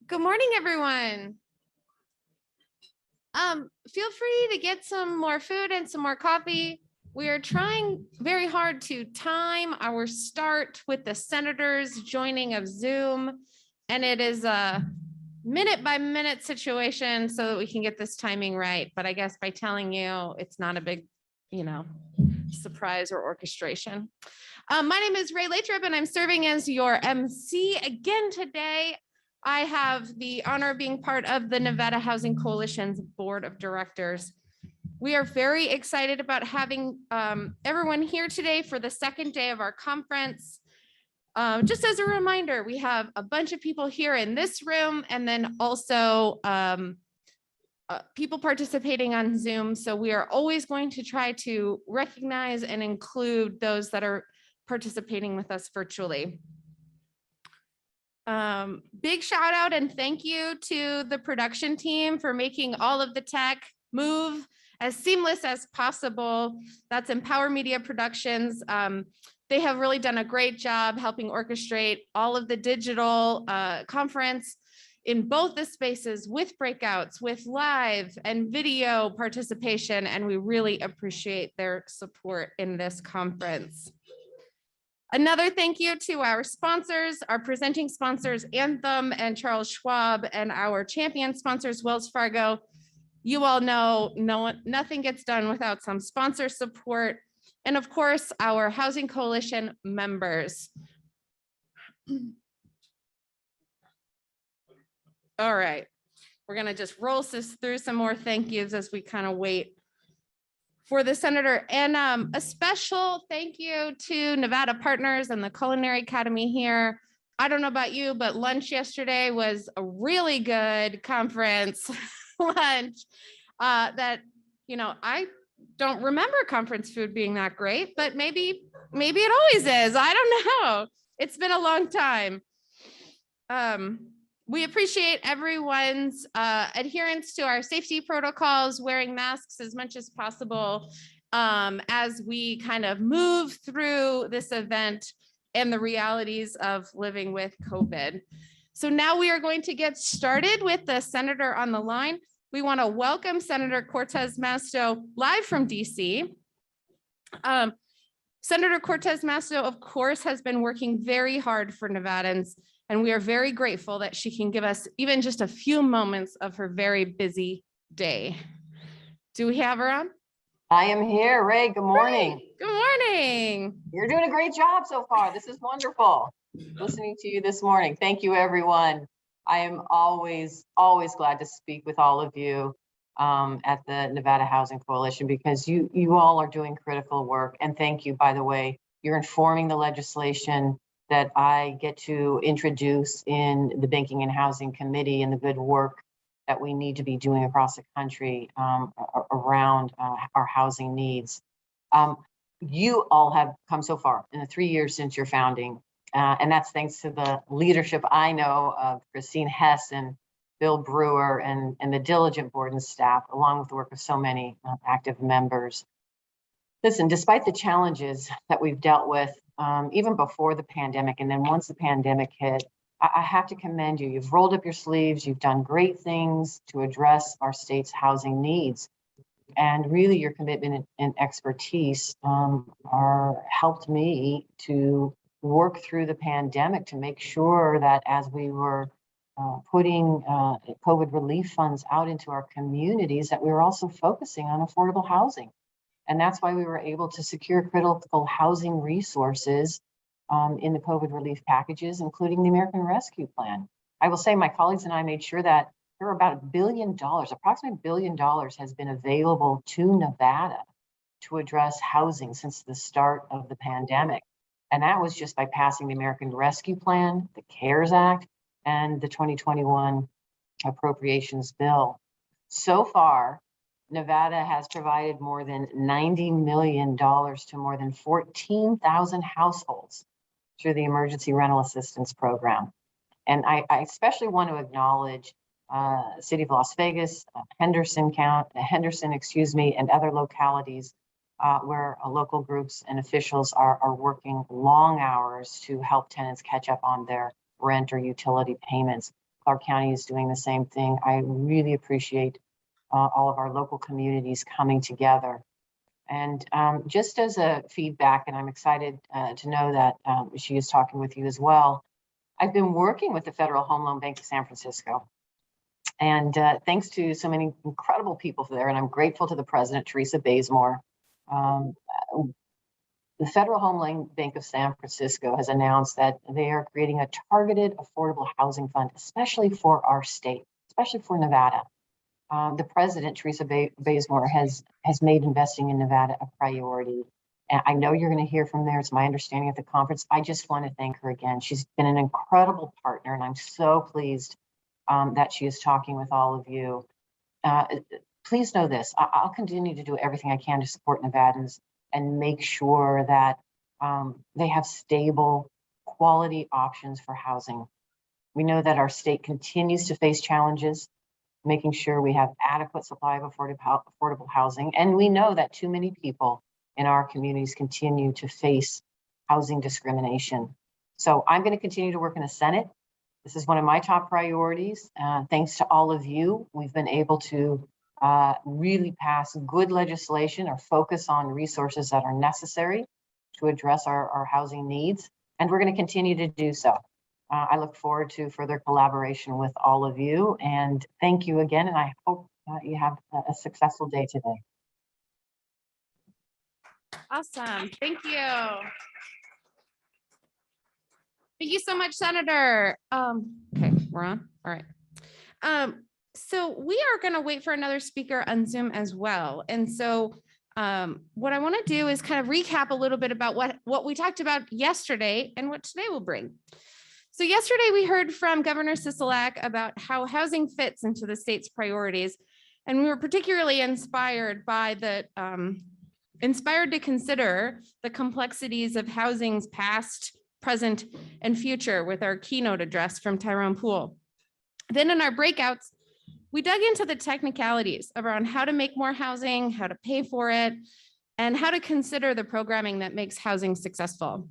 Good morning, everyone. Feel free to get some more food and some more coffee. We are trying very hard to time our start with the senators joining of Zoom, and it is a minute by minute situation so that we can get this timing right. But I guess by telling you, it's not a big, surprise or orchestration. My name is Ray Lathrop, and I'm serving as your MC again today. I have the honor of being part of the Nevada Housing Coalition's Board of Directors. We are very excited about having everyone here today for the second day of our conference. Just as a reminder, we have a bunch of people here in this room and then also people participating on Zoom. So we are always going to try to recognize and include those that are participating with us virtually. Big shout out and thank you to the production team for making all of the tech move as seamless as possible. That's Empower Media Productions. They have really done a great job helping orchestrate all of the digital conference in both the spaces with breakouts, with live and video participation, and we really appreciate their support in this conference. Another thank you to our sponsors, our presenting sponsors, Anthem and Charles Schwab, and our champion sponsors, Wells Fargo. You all know nothing gets done without some sponsor support. And of course, our Housing Coalition members. All right, we're gonna just roll this through some more thank yous as we kind of wait for the senator. And a special thank you to Nevada Partners and the Culinary Academy here. I don't know about you, but lunch yesterday was a really good conference lunch that, I don't remember conference food being that great, but maybe it always is. I don't know. It's been a long time. We appreciate everyone's adherence to our safety protocols, wearing masks as much as possible as we kind of move through this event and the realities of living with COVID. So now we are going to get started with the senator on the line. We want to welcome Senator Cortez Masto live from DC. Senator Cortez Masto, of course, has been working very hard for Nevadans, and we are very grateful that she can give us even just a few moments of her very busy day. Do we have her on? I am here, Ray. Good morning. Ray, good morning. You're doing a great job so far. This is wonderful. Listening to you this morning. Thank you, everyone. I am always glad to speak with all of you at the Nevada Housing Coalition because you all are doing critical work. And thank you, by the way, you're informing the legislation that I get to introduce in the Banking and Housing Committee and the good work that we need to be doing across the country around our housing needs. You all have come so far in the 3 years since your founding, and that's thanks to the leadership I know of Kristin Hess and Bill Brewer and the diligent board and staff, along with the work of so many active members. Listen, despite the challenges that we've dealt with, even before the pandemic, and then once the pandemic hit, I have to commend you. You've rolled up your sleeves. You've done great things to address our state's housing needs. And really your commitment and expertise helped me to work through the pandemic to make sure that as we were putting COVID relief funds out into our communities, that we were also focusing on affordable housing. And that's why we were able to secure critical housing resources in the COVID relief packages, including the American Rescue Plan. I will say my colleagues and I made sure that there were about $1 billion, approximately $1 billion has been available to Nevada to address housing since the start of the pandemic. And that was just by passing the American Rescue Plan, the CARES Act, and the 2021 appropriations bill. So far, Nevada has provided more than $90 million to more than 14,000 households through the Emergency Rental Assistance Program. And I especially want to acknowledge City of Las Vegas, Henderson, and other localities where local groups and officials are working long hours to help tenants catch up on their rent or utility payments. Clark County is doing the same thing. I really appreciate all of our local communities coming together. And just as a feedback, and I'm excited to know that she is talking with you as well, I've been working with the Federal Home Loan Bank of San Francisco. And thanks to so many incredible people there, and I'm grateful to the president, Teresa Bazemore. The Federal Home Loan Bank of San Francisco has announced that they are creating a targeted affordable housing fund, especially for our state, especially for Nevada. The president, Teresa Bazemore, has made investing in Nevada a priority. And I know you're going to hear from there. It's my understanding at the conference. I just want to thank her again. She's been an incredible partner, and I'm so pleased that she is talking with all of you. Please know this, I'll continue to do everything I can to support Nevadans and make sure that they have stable, quality options for housing. We know that our state continues to face challenges, making sure we have adequate supply of affordable housing. And we know that too many people in our communities continue to face housing discrimination. So I'm going to continue to work in the Senate. This is one of my top priorities. Thanks to all of you, we've been able to really pass good legislation or focus on resources that are necessary to address our housing needs. And we're going to continue to do so. I look forward to further collaboration with all of you. And thank you again. And I hope you have a successful day today. Awesome. Thank you. Thank you so much, Senator. Okay, we're on. All right. So we are going to wait for another speaker on Zoom as well. And so what I want to do is kind of recap a little bit about what we talked about yesterday and what today will bring. So yesterday we heard from Governor Sisolak about how housing fits into the state's priorities. And we were particularly inspired to consider the complexities of housing's past, present, and future with our keynote address from Tyrone Poole. Then in our breakouts, we dug into the technicalities around how to make more housing, how to pay for it, and how to consider the programming that makes housing successful.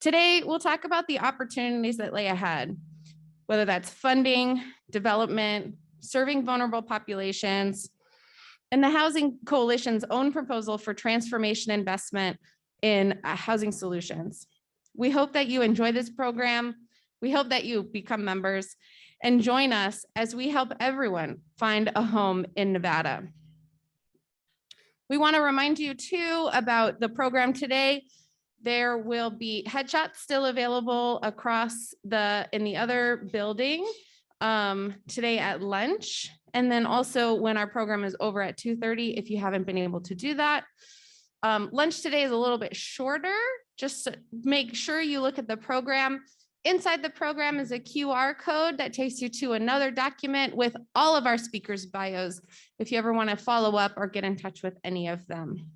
Today, we'll talk about the opportunities that lay ahead, whether that's funding, development, serving vulnerable populations, and the Housing Coalition's own proposal for transformation investment in housing solutions. We hope that you enjoy this program. We hope that you become members and join us as we help everyone find a home in Nevada. We want to remind you too about the program today. There will be headshots still available across in the other building today at lunch. And then also when our program is over at 2:30, if you haven't been able to do that. Lunch today is a little bit shorter. Just make sure you look at the program. Inside the program is a QR code that takes you to another document with all of our speakers' bios, if you ever want to follow up or get in touch with any of them.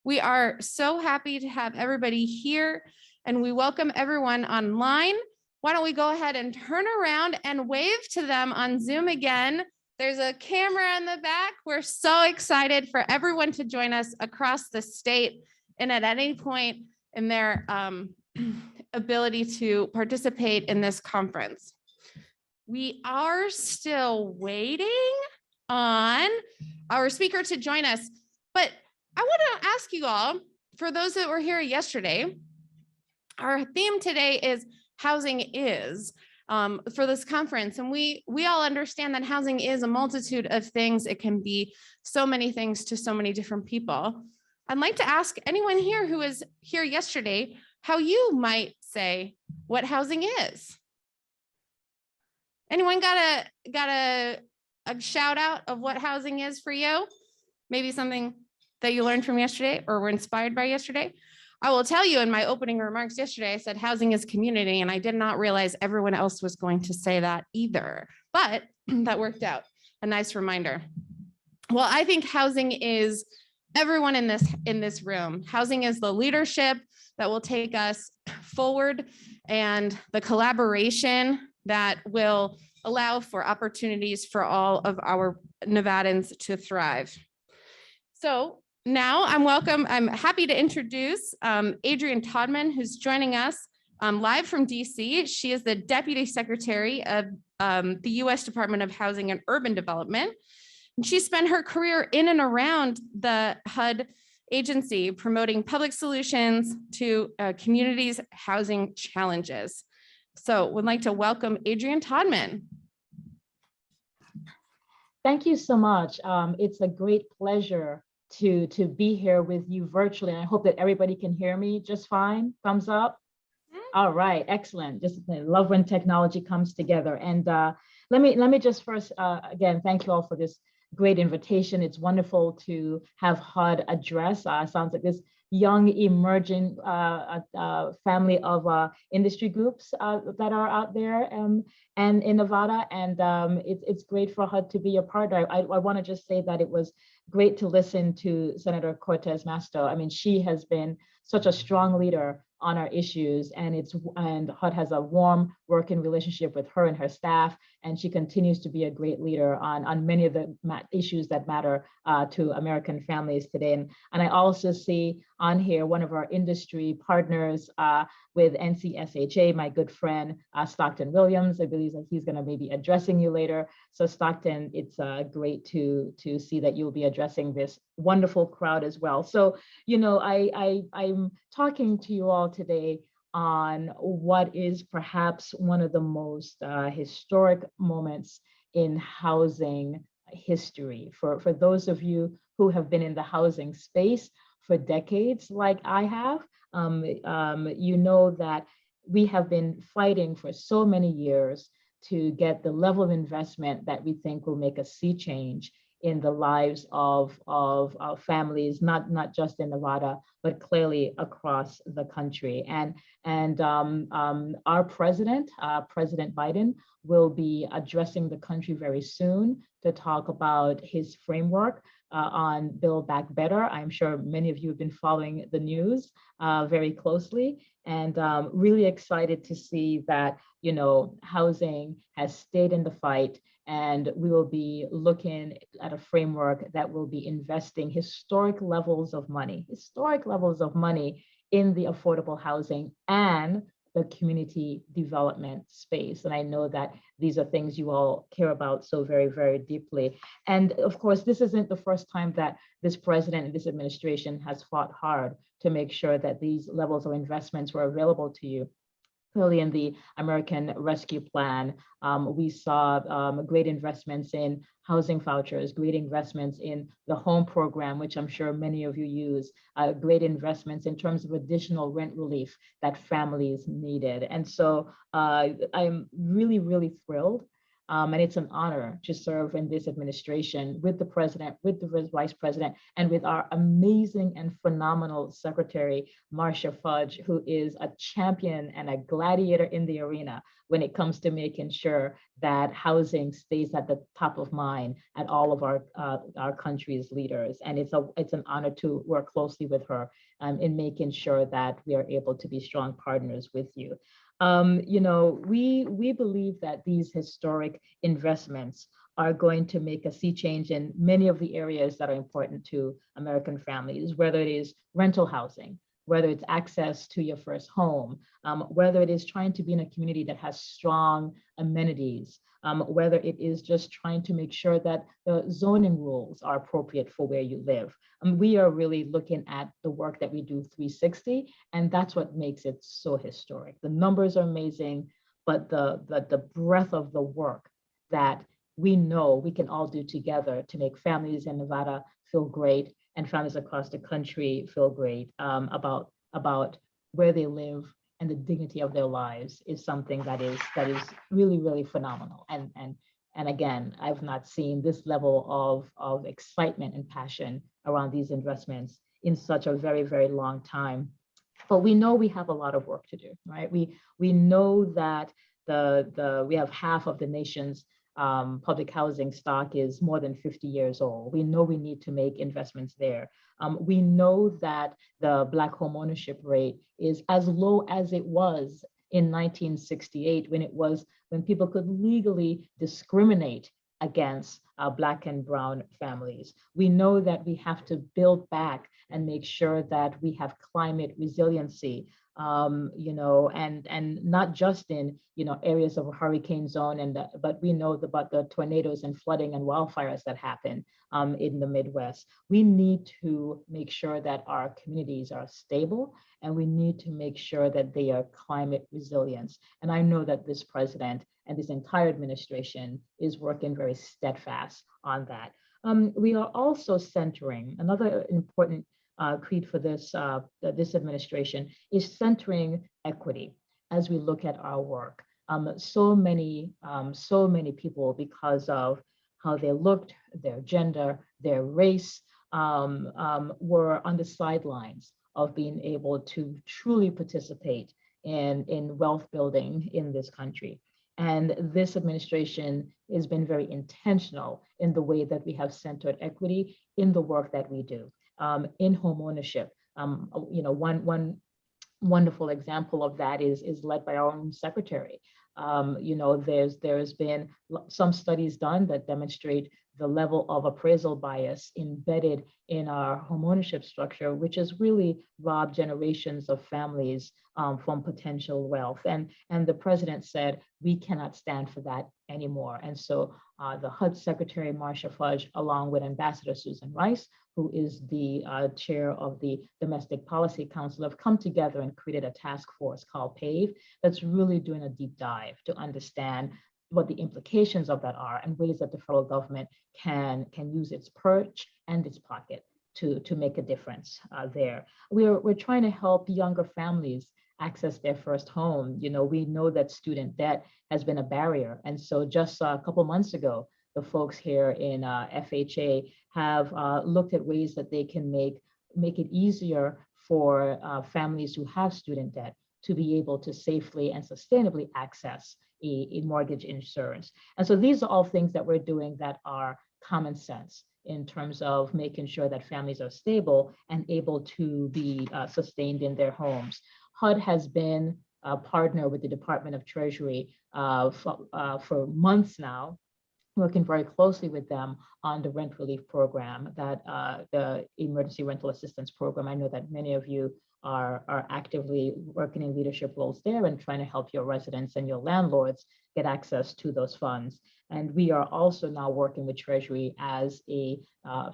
We are so happy to have everybody here, and we welcome everyone online. Why don't we go ahead and turn around and wave to them on Zoom again. There's a camera in the back. We're so excited for everyone to join us across the state and at any point in their ability to participate in this conference. We are still waiting on our speaker to join us, but I want to ask you all, for those that were here yesterday, our theme today is housing is for this conference. And we all understand that housing is a multitude of things. It can be so many things to so many different people. I'd like to ask anyone here who was here yesterday, how you might say what housing is. Anyone got a shout out of what housing is for you? Maybe something that you learned from yesterday or were inspired by yesterday? I will tell you in my opening remarks yesterday, I said housing is community, and I did not realize everyone else was going to say that either, but that worked out. A nice reminder. Well, I think housing is everyone in this room. Housing is the leadership that will take us forward and the collaboration that will allow for opportunities for all of our Nevadans to thrive. So now I'm happy to introduce Adrianne Todman, who's joining us live from DC. She is the Deputy Secretary of the U.S. Department of Housing and Urban Development. And she spent her career in and around the HUD agency, promoting public solutions to communities' housing challenges. So would like to welcome Adrianne Todman. Thank you so much. It's a great pleasure to be here with you virtually. And I hope that everybody can hear me just fine. Thumbs up. All right, excellent. Just love when technology comes together. And let me just first, again, thank you all for this great invitation. It's wonderful to have HUD address. Sounds like this young emerging family of industry groups that are out there and in Nevada. And it's great for HUD to be a part of. I want to just say that it was great to listen to Senator Cortez Masto. I mean, she has been such a strong leader on our issues, and HUD has a warm working relationship with her and her staff, and she continues to be a great leader on many of the issues that matter to American families today. And I also see on here one of our industry partners with NCSHA, my good friend Stockton Williams. I believe that he's going to maybe addressing you later. So Stockton, it's great to see that you'll be addressing this wonderful crowd as well. So, you know, I'm talking to you all today on what is perhaps one of the most historic moments in housing history. For those of you who have been in the housing space for decades, like I have, you know that we have been fighting for so many years to get the level of investment that we think will make a sea change in the lives of families, not just in Nevada, but clearly across the country. And our president, President Biden, will be addressing the country very soon to talk about his framework on Build Back Better. I'm sure many of you have been following the news very closely, and really excited to see that, you know, housing has stayed in the fight, and we will be looking at a framework that will be investing historic levels of money in the affordable housing and the community development space. And I know that these are things you all care about so very, very deeply. And of course, this isn't the first time that this president and this administration has fought hard to make sure that these levels of investments were available to you. Clearly in the American Rescue Plan, we saw great investments in housing vouchers, great investments in the home program, which I'm sure many of you use, great investments in terms of additional rent relief that families needed. And so I'm really, really thrilled. And it's an honor to serve in this administration with the president, with the vice president, and with our amazing and phenomenal secretary, Marcia Fudge, who is a champion and a gladiator in the arena when it comes to making sure that housing stays at the top of mind at all of our country's leaders. And it's an honor to work closely with her in making sure that we are able to be strong partners with you. You know, we believe that these historic investments are going to make a sea change in many of the areas that are important to American families, whether it is rental housing, whether it's access to your first home, whether it is trying to be in a community that has strong amenities, whether it is just trying to make sure that the zoning rules are appropriate for where you live. We are really looking at the work that we do 360, and that's what makes it so historic. The numbers are amazing, but the breadth of the work that we know we can all do together to make families in Nevada feel great and families across the country feel great about where they live and the dignity of their lives is something that is really, really phenomenal. And again, I've not seen this level of excitement and passion around these investments in such a very, very long time. But we know we have a lot of work to do, right? We know that we have half of the nation's public housing stock is more than 50 years old. We know we need to make investments there. We know that the Black home ownership rate is as low as it was in 1968 when people could legally discriminate against Black and brown families. We know that we have to build back and make sure that we have climate resiliency you know, and not just in, you know, areas of a hurricane zone, but we know about the tornadoes and flooding and wildfires that happen in the Midwest. We need to make sure that our communities are stable, and we need to make sure that they are climate resilient. And I know that this president and this entire administration is working very steadfast on that. We are also centering, another important creed for this administration is centering equity as we look at our work. So many people, because of how they looked, their gender, their race, were on the sidelines of being able to truly participate in wealth building in this country. And this administration has been very intentional in the way that we have centered equity in the work that we do. In home ownership, you know, one wonderful example of that is led by our own secretary. You know, there's been some studies done that demonstrate the level of appraisal bias embedded in our homeownership structure, which has really robbed generations of families from potential wealth. And the president said, we cannot stand for that anymore. And so the HUD Secretary, Marsha Fudge, along with Ambassador Susan Rice, who is the chair of the Domestic Policy Council, have come together and created a task force called PAVE that's really doing a deep dive to understand what the implications of that are and ways that the federal government can use its perch and its pocket to make a difference there. We're trying to help younger families access their first home. You know, we know that student debt has been a barrier. And so just a couple months ago, the folks here in FHA have looked at ways that they can make it easier for families who have student debt to be able to safely and sustainably access a mortgage insurance. And so these are all things that we're doing that are common sense in terms of making sure that families are stable and able to be sustained in their homes. HUD has been a partner with the Department of Treasury for months now, working very closely with them on the rent relief program, that the emergency rental assistance program. I know that many of you are actively working in leadership roles there and trying to help your residents and your landlords get access to those funds. And we are also now working with Treasury as a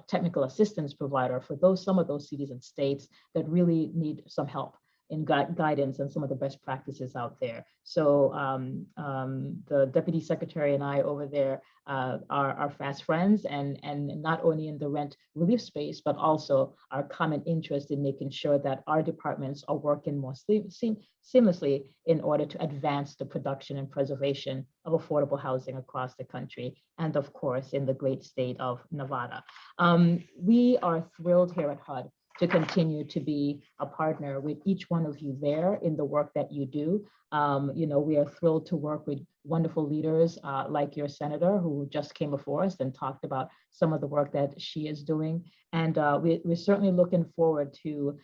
technical assistance provider for some of those cities and states that really need some help in guidance and some of the best practices out there. So the Deputy Secretary and I over there are fast friends, and not only in the rent relief space, but also our common interest in making sure that our departments are working more seamlessly in order to advance the production and preservation of affordable housing across the country, and of course, in the great state of Nevada. We are thrilled here at HUD to continue to be a partner with each one of you there in the work that you do. You know, we are thrilled to work with wonderful leaders like your senator, who just came before us and talked about some of the work that she is doing. And we're certainly looking forward to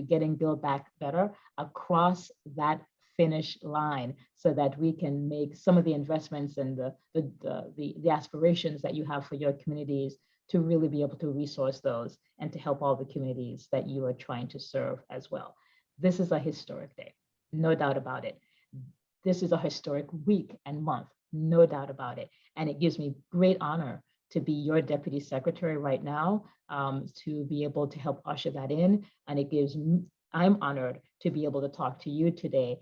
getting Build Back Better across that finish line, so that we can make some of the investments and the aspirations that you have for your communities to really be able to resource those and to help all the communities that you are trying to serve as well. This is a historic day, no doubt about it. This is a historic week and month, no doubt about it. And it gives me great honor to be your Deputy Secretary right now, to be able to help usher that in. And I'm honored to be able to talk to you today,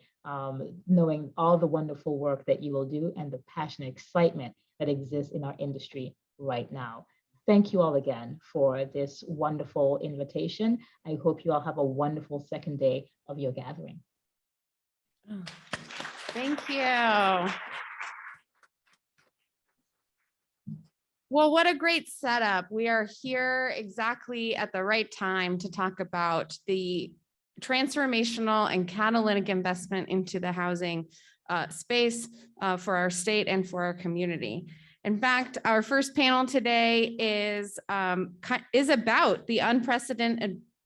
knowing all the wonderful work that you will do and the passion and excitement that exists in our industry right now. Thank you all again for this wonderful invitation. I hope you all have a wonderful second day of your gathering. Oh, thank you. Well, what a great setup. We are here exactly at the right time to talk about the transformational and catalytic investment into the housing space for our state and for our community. In fact, our first panel today is about the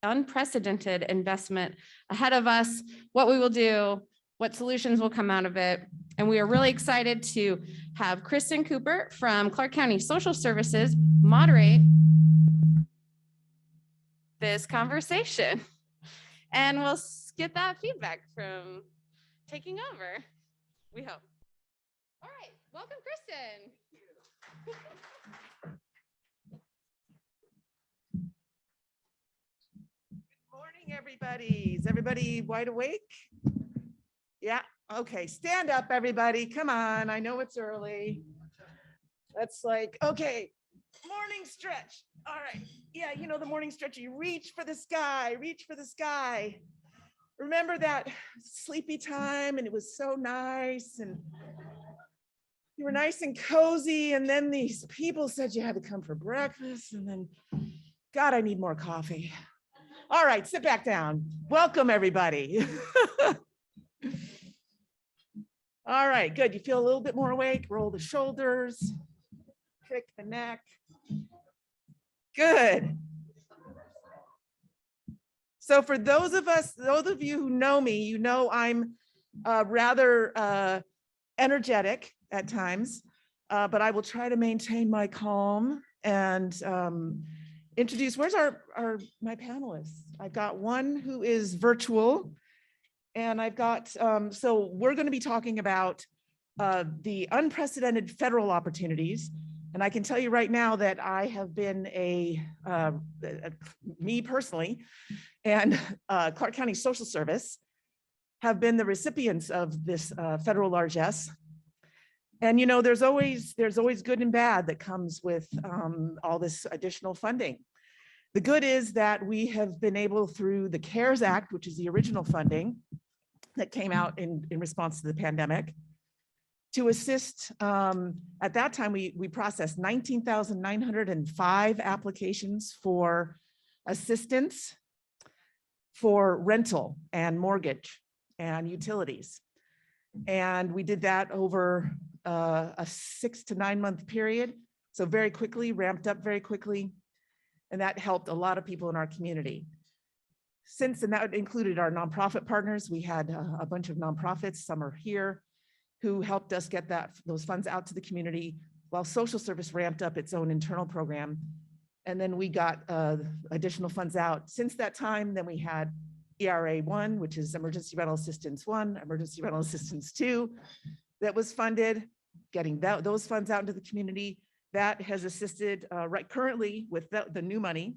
unprecedented investment ahead of us, what we will do, what solutions will come out of it. And we are really excited to have Kristin Cooper from Clark County Social Services moderate this conversation. and we'll get that feedback from taking over, we hope. All right, welcome, Kristin. Morning, everybody. Is everybody wide awake? Yeah, okay, stand up, everybody. Come on, I know it's early. That's like, okay, morning stretch. All right, yeah, you know the morning stretch, you reach for the sky, reach for the sky. Remember that sleepy time and it was so nice and you were nice and cozy, and then these people said you had to come for breakfast, and then, God, I need more coffee. All right, sit back down. Welcome, everybody. All right, good. You feel a little bit more awake. Roll the shoulders, kick the neck. Good. So for those of you who know me, you know I'm rather energetic at times, but I will try to maintain my calm and introduce, where's my panelists? I've got one who is virtual, and I've got, so we're going to be talking about the unprecedented federal opportunities. And I can tell you right now that I have been me personally, and Clark County Social Service have been the recipients of this federal largesse. And you know, there's always good and bad that comes with all this additional funding. The good is that we have been able, through the CARES Act, which is the original funding that came out in response to the pandemic, to assist. At that time, we processed 19,905 applications for assistance for rental and mortgage and utilities. And we did that over a 6 to 9 month period. So very quickly, ramped up very quickly. And that helped a lot of people in our community. And that included our nonprofit partners. We had a bunch of nonprofits, some are here, who helped us get those funds out to the community, while social service ramped up its own internal program. And then we got additional funds out. Since that time, then we had ERA 1, which is Emergency Rental Assistance 1, Emergency Rental Assistance 2, that was funded, getting those funds out into the community. That has assisted right currently with the new money.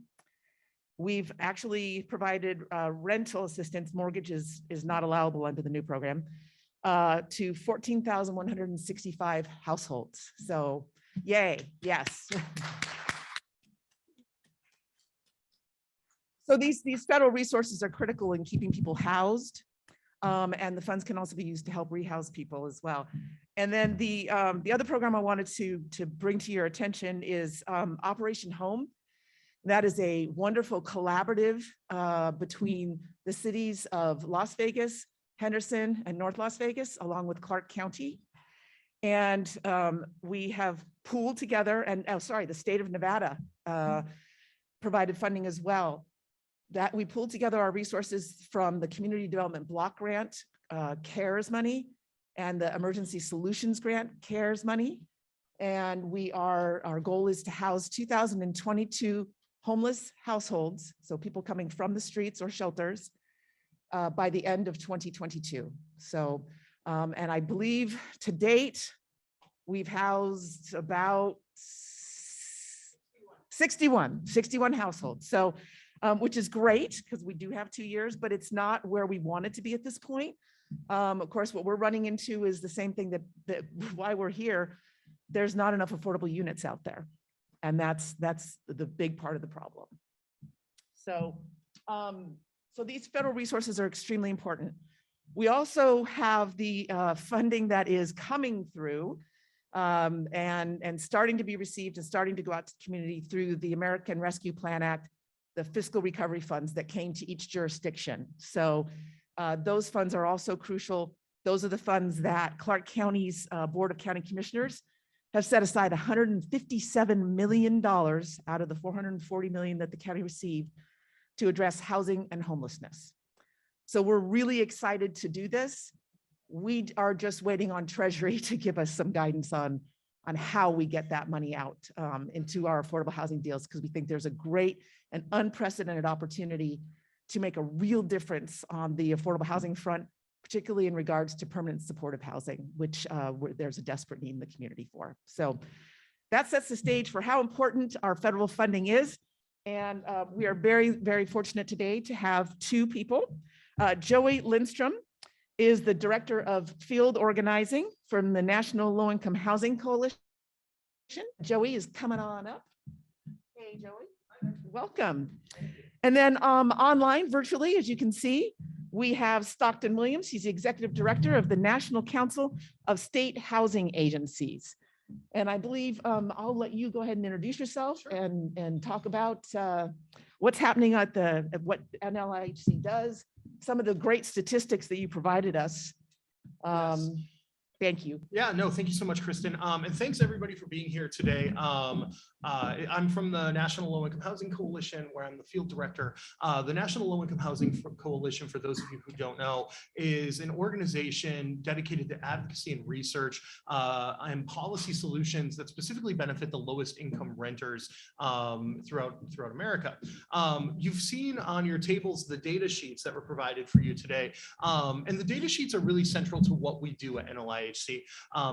We've actually provided rental assistance. Mortgages is not allowable under the new program to 14,165 households. So yay, yes. So these federal resources are critical in keeping people housed, and the funds can also be used to help rehouse people as well. And then the other program I wanted to bring to your attention is Operation Home. That is a wonderful collaborative between the cities of Las Vegas, Henderson, and North Las Vegas, along with Clark County. And we have pooled together, and the state of Nevada provided funding as well. That we pulled together our resources from the Community Development Block Grant, CARES money, and the Emergency Solutions Grant, CARES money. And our goal is to house 2,022 homeless households, so people coming from the streets or shelters, by the end of 2022. So, and I believe to date, we've housed about 61 households. So, which is great because we do have 2 years, but it's not where we want it to be at this point. Of course, what we're running into is the same thing that why we're here. There's not enough affordable units out there. And that's the big part of the problem. So, so these federal resources are extremely important. We also have the funding that is coming through and starting to be received and starting to go out to the community through the American Rescue Plan Act, the fiscal recovery funds that came to each jurisdiction. So those funds are also crucial. Those are the funds that Clark County's Board of County Commissioners have set aside $157 million out of the $440 million that the county received to address housing and homelessness. So we're really excited to do this. We are just waiting on Treasury to give us some guidance on how we get that money out into our affordable housing deals, because we think there's a great and unprecedented opportunity to make a real difference on the affordable housing front, particularly in regards to permanent supportive housing, which there's a desperate need in the community for. So that sets the stage for how important our federal funding is. And we are very, very fortunate today to have two people. Joey Lindstrom is the Director of Field Organizing from the National Low-Income Housing Coalition. Joey is coming on up. Hey, Joey, welcome. And then online, virtually, as you can see, we have Stockton Williams. He's the Executive Director of the National Council of State Housing Agencies. And I believe I'll let you go ahead and introduce yourself. Sure. and talk about what's happening at what NLIHC does, some of the great statistics that you provided us. Yes. Thank you. Yeah, no, thank you so much, Kristin. And thanks everybody for being here today. I'm from the National Low-Income Housing Coalition, where I'm the field director. The National Low-Income Housing Coalition, for those of you who don't know, is an organization dedicated to advocacy and research and policy solutions that specifically benefit the lowest income renters throughout America. You've seen on your tables the data sheets that were provided for you today. And the data sheets are really central to what we do at NLIHC.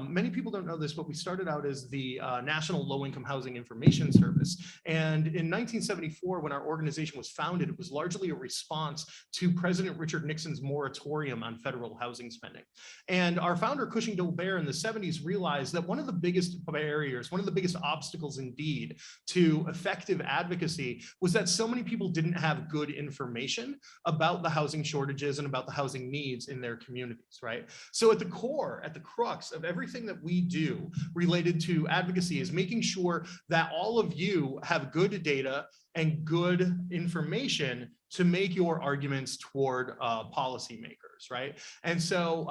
Many people don't know this, but we started out as the National Low-Income Housing Information Service. And in 1974, when our organization was founded, it was largely a response to President Richard Nixon's moratorium on federal housing spending. And our founder, Cushing Dolbear, in the 70s realized that one of the biggest barriers, one of the biggest obstacles indeed to effective advocacy was that so many people didn't have good information about the housing shortages and about the housing needs in their communities, right? So at the core, at the crux of everything that we do related to advocacy is making sure that all of you have good data and good information to make your arguments toward policymakers, right? And so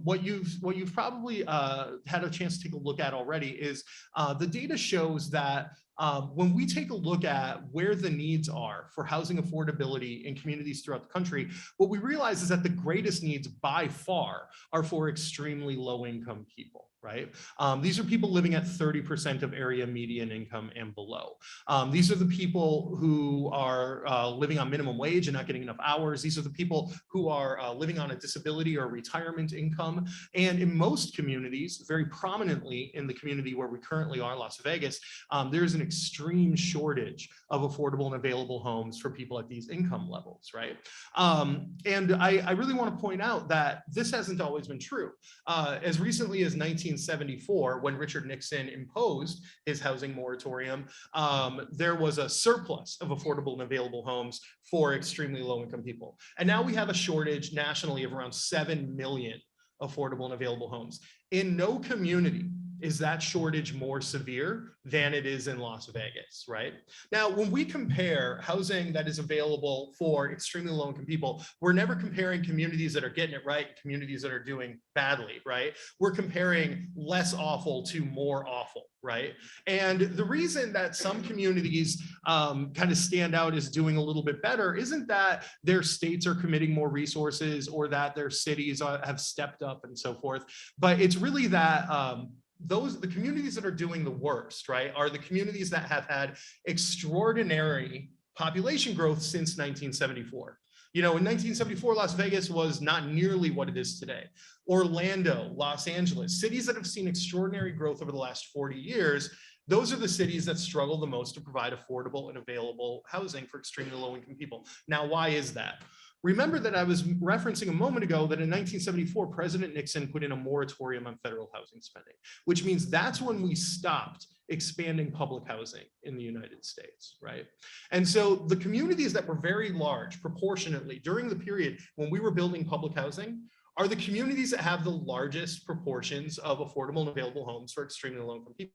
what you've probably had a chance to take a look at already is the data shows that when we take a look at where the needs are for housing affordability in communities throughout the country, what we realize is that the greatest needs by far are for extremely low income people, right? These are people living at 30% of area median income and below. These are the people who are living on minimum wage and not getting enough hours. These are the people who are living on a disability or retirement income. And in most communities, very prominently in the community where we currently are, Las Vegas, there's an extreme shortage of affordable and available homes for people at these income levels, right? And I really want to point out that this hasn't always been true. As recently as 1974, when Richard Nixon imposed his housing moratorium, there was a surplus of affordable and available homes for extremely low income people. And now we have a shortage nationally of around 7 million affordable and available homes. In no community is that shortage more severe than it is in Las Vegas, right? Now, when we compare housing that is available for extremely low income people, we're never comparing communities that are getting it right and communities that are doing badly, right? We're comparing less awful to more awful, right? And the reason that some communities kind of stand out as doing a little bit better isn't that their states are committing more resources or that their cities have stepped up and so forth, but it's really that the communities that are doing the worst, right, are the communities that have had extraordinary population growth since 1974. You know, in 1974, Las Vegas was not nearly what it is today. Orlando, Los Angeles, cities that have seen extraordinary growth over the last 40 years, those are the cities that struggle the most to provide affordable and available housing for extremely low income people. Now, why is that? Remember that I was referencing a moment ago that in 1974, President Nixon put in a moratorium on federal housing spending, which means that's when we stopped expanding public housing in the United States, right? And so the communities that were very large proportionately during the period when we were building public housing are the communities that have the largest proportions of affordable and available homes for extremely low income people.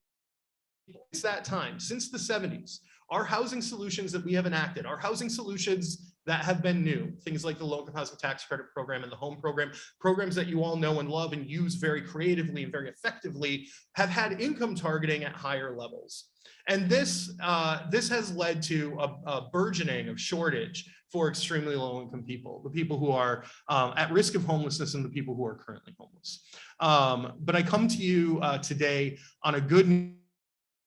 It's that time, since the 70s, our housing solutions that we have enacted, our housing solutions that have been new, things like the low-income housing tax credit program and the home program, programs that you all know and love and use very creatively and very effectively, have had income targeting at higher levels. And this has led to a burgeoning of shortage for extremely low-income people, the people who are at risk of homelessness and the people who are currently homeless. But I come to you today on a good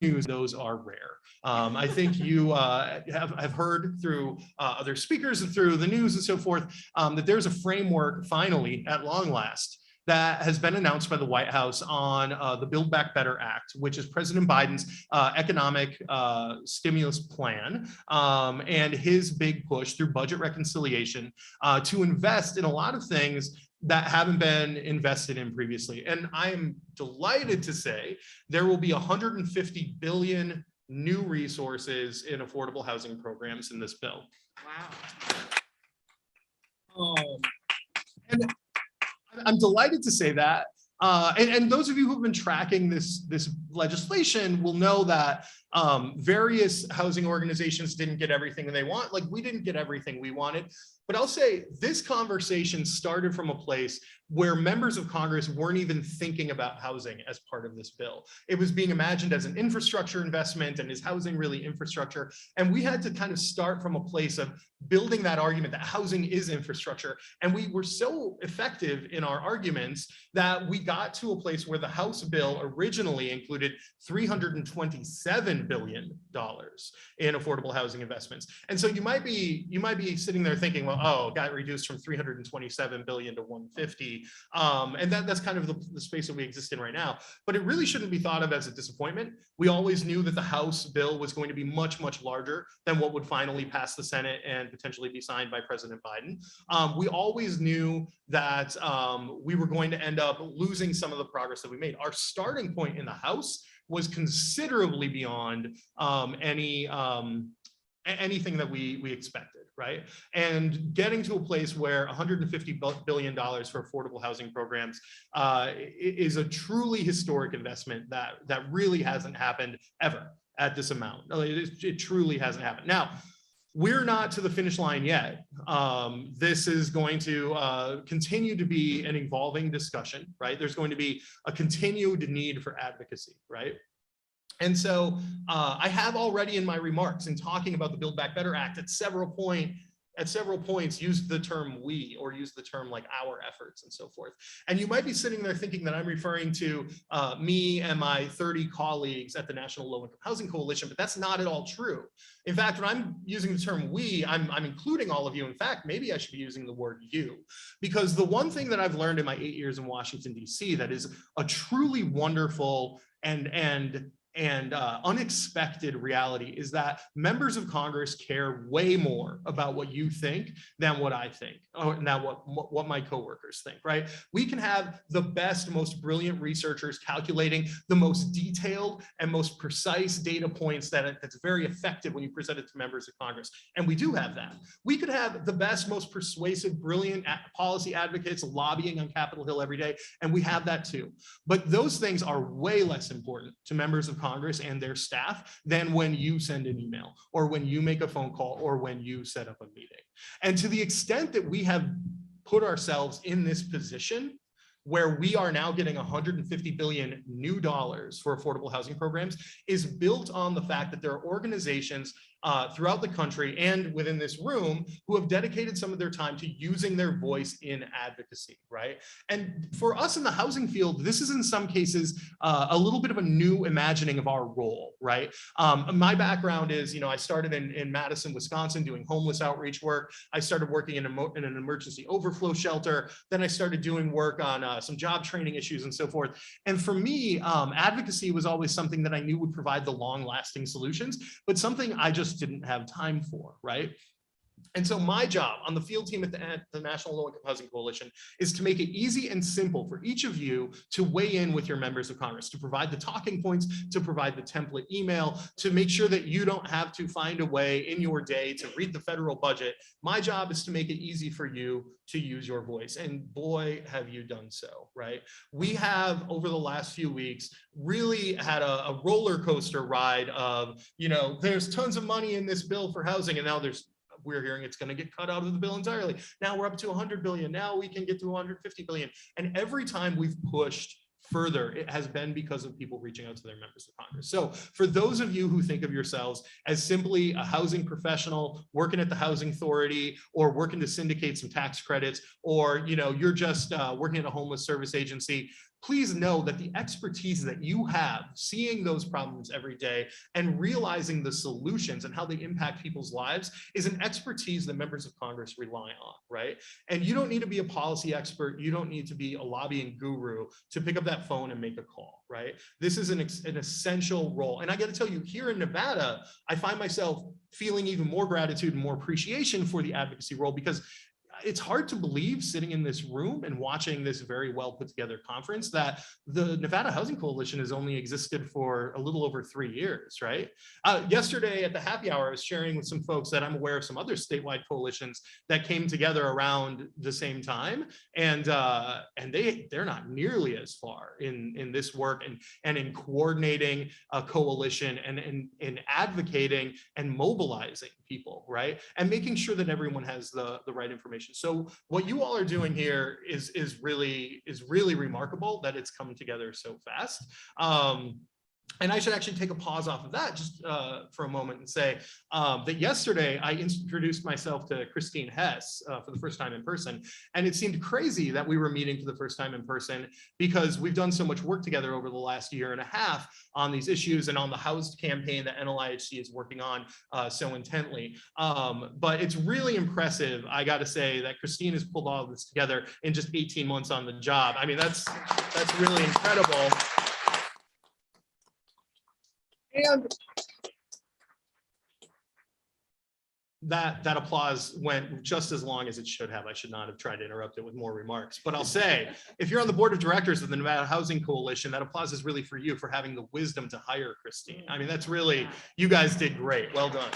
news, those are rare. I think you have heard through other speakers and through the news and so forth that there's a framework finally at long last that has been announced by the White House on the Build Back Better Act, which is President Biden's economic stimulus plan and his big push through budget reconciliation to invest in a lot of things that haven't been invested in previously. And I am delighted to say there will be 150 billion new resources in affordable housing programs in this bill. Wow. And I'm delighted to say that. And those of you who've been tracking this legislation will know that various housing organizations didn't get everything they want. Like, we didn't get everything we wanted. But I'll say this conversation started from a place where members of Congress weren't even thinking about housing as part of this bill. It was being imagined as an infrastructure investment, and is housing really infrastructure? And we had to kind of start from a place of building that argument that housing is infrastructure. And we were so effective in our arguments that we got to a place where the House bill originally included $327 billion in affordable housing investments. And so you might be sitting there thinking, well, oh, it got reduced from 327 billion to 150. And that's kind of the space that we exist in right now. But it really shouldn't be thought of as a disappointment. We always knew that the House bill was going to be much, much larger than what would finally pass the Senate and potentially be signed by President Biden. We always knew that we were going to end up losing some of the progress that we made. Our starting point in the House was considerably beyond anything that we expected, right? And getting to a place where $150 billion for affordable housing programs is a truly historic investment that really hasn't happened ever at this amount. It truly hasn't happened. Now, we're not to the finish line yet. This is going to continue to be an evolving discussion, right? There's going to be a continued need for advocacy, right? And so I have already in my remarks in talking about the Build Back Better Act at several points used the term we, or used the term like our efforts and so forth. And you might be sitting there thinking that I'm referring to me and my 30 colleagues at the National Low Income Housing Coalition, but that's not at all true. In fact, when I'm using the term we, I'm including all of you. In fact, maybe I should be using the word you, because the one thing that I've learned in my 8 years in Washington, D.C. that is a truly wonderful and unexpected reality is that members of Congress care way more about what you think than what I think, or now what my coworkers think, right? We can have the best, most brilliant researchers calculating the most detailed and most precise data points that's very effective when you present it to members of Congress. And we do have that. We could have the best, most persuasive, brilliant policy advocates lobbying on Capitol Hill every day, and we have that too. But those things are way less important to members of Congress and their staff than when you send an email, or when you make a phone call, or when you set up a meeting. And to the extent that we have put ourselves in this position where we are now getting $150 billion new dollars for affordable housing programs is built on the fact that there are organizations throughout the country and within this room who have dedicated some of their time to using their voice in advocacy, right? And for us in the housing field, this is in some cases a little bit of a new imagining of our role, right? My background is, I started in Madison, Wisconsin, doing homeless outreach work. I started working in an emergency overflow shelter. Then I started doing work on some job training issues and so forth. And for me, advocacy was always something that I knew would provide the long-lasting solutions, but something I just didn't have time for, right? And so my job on the field team at the National Low Income Housing Coalition is to make it easy and simple for each of you to weigh in with your members of Congress, to provide the talking points, to provide the template email, to make sure that you don't have to find a way in your day to read the federal budget. My job is to make it easy for you to use your voice. And boy, have you done so, right? We have, over the last few weeks, really had a roller coaster ride of, there's tons of money in this bill for housing, and now we're hearing it's going to get cut out of the bill entirely. Now we're up to 100 billion. Now we can get to 150 billion. And every time we've pushed further, it has been because of people reaching out to their members of Congress. So for those of you who think of yourselves as simply a housing professional working at the Housing Authority, or working to syndicate some tax credits, or you're just working at a homeless service agency, please know that the expertise that you have seeing those problems every day and realizing the solutions and how they impact people's lives is an expertise that members of Congress rely on, right? And you don't need to be a policy expert. You don't need to be a lobbying guru to pick up that phone and make a call, right? This is an essential role. And I got to tell you, here in Nevada, I find myself feeling even more gratitude and more appreciation for the advocacy role, because it's hard to believe sitting in this room and watching this very well put together conference that the Nevada Housing Coalition has only existed for a little over 3 years, right? Yesterday at the happy hour, I was sharing with some folks that I'm aware of some other statewide coalitions that came together around the same time, and they're not nearly as far in this work and in coordinating a coalition and in advocating and mobilizing people, right? And making sure that everyone has the right information. So what you all are doing here is really remarkable that it's come together so fast. And I should actually take a pause off of that just for a moment and say that yesterday I introduced myself to Kristin Hess for the first time in person. And it seemed crazy that we were meeting for the first time in person because we've done so much work together over the last year and a half on these issues and on the Housed campaign that NLIHC is working on so intently. But it's really impressive, I got to say, that Kristin has pulled all of this together in just 18 months on the job. I mean, that's really incredible. And that applause went just as long as it should have. I should not have tried to interrupt it with more remarks. But I'll say, if you're on the board of directors of the Nevada Housing Coalition, that applause is really for you for having the wisdom to hire Kristin. I mean, that's really, you guys did great. Well done.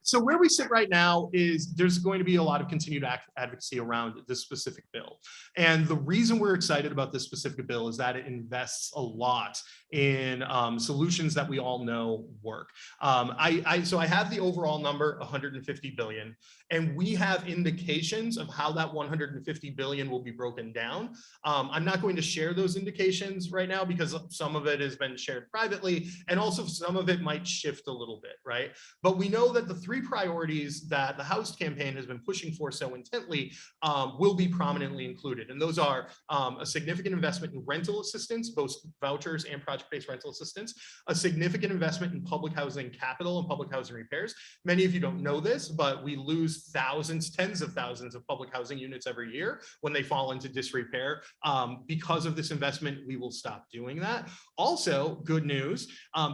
So where we sit right now is there's going to be a lot of continued advocacy around this specific bill. And the reason we're excited about this specific bill is that it invests a lot in solutions that we all know work. So I have the overall number, 150 billion, and we have indications of how that 150 billion will be broken down. I'm not going to share those indications right now because some of it has been shared privately, and also some of it might shift a little bit, right? But we know that the 3 priorities that the Housed campaign has been pushing for so intently will be prominently included. And those are a significant investment in rental assistance, both vouchers and project-based rental assistance, a significant investment in public housing capital and public housing repairs. Many of you don't know this, but we lose thousands, tens of thousands of public housing units every year when they fall into disrepair. Because of this investment, we will stop doing that. Also, good news,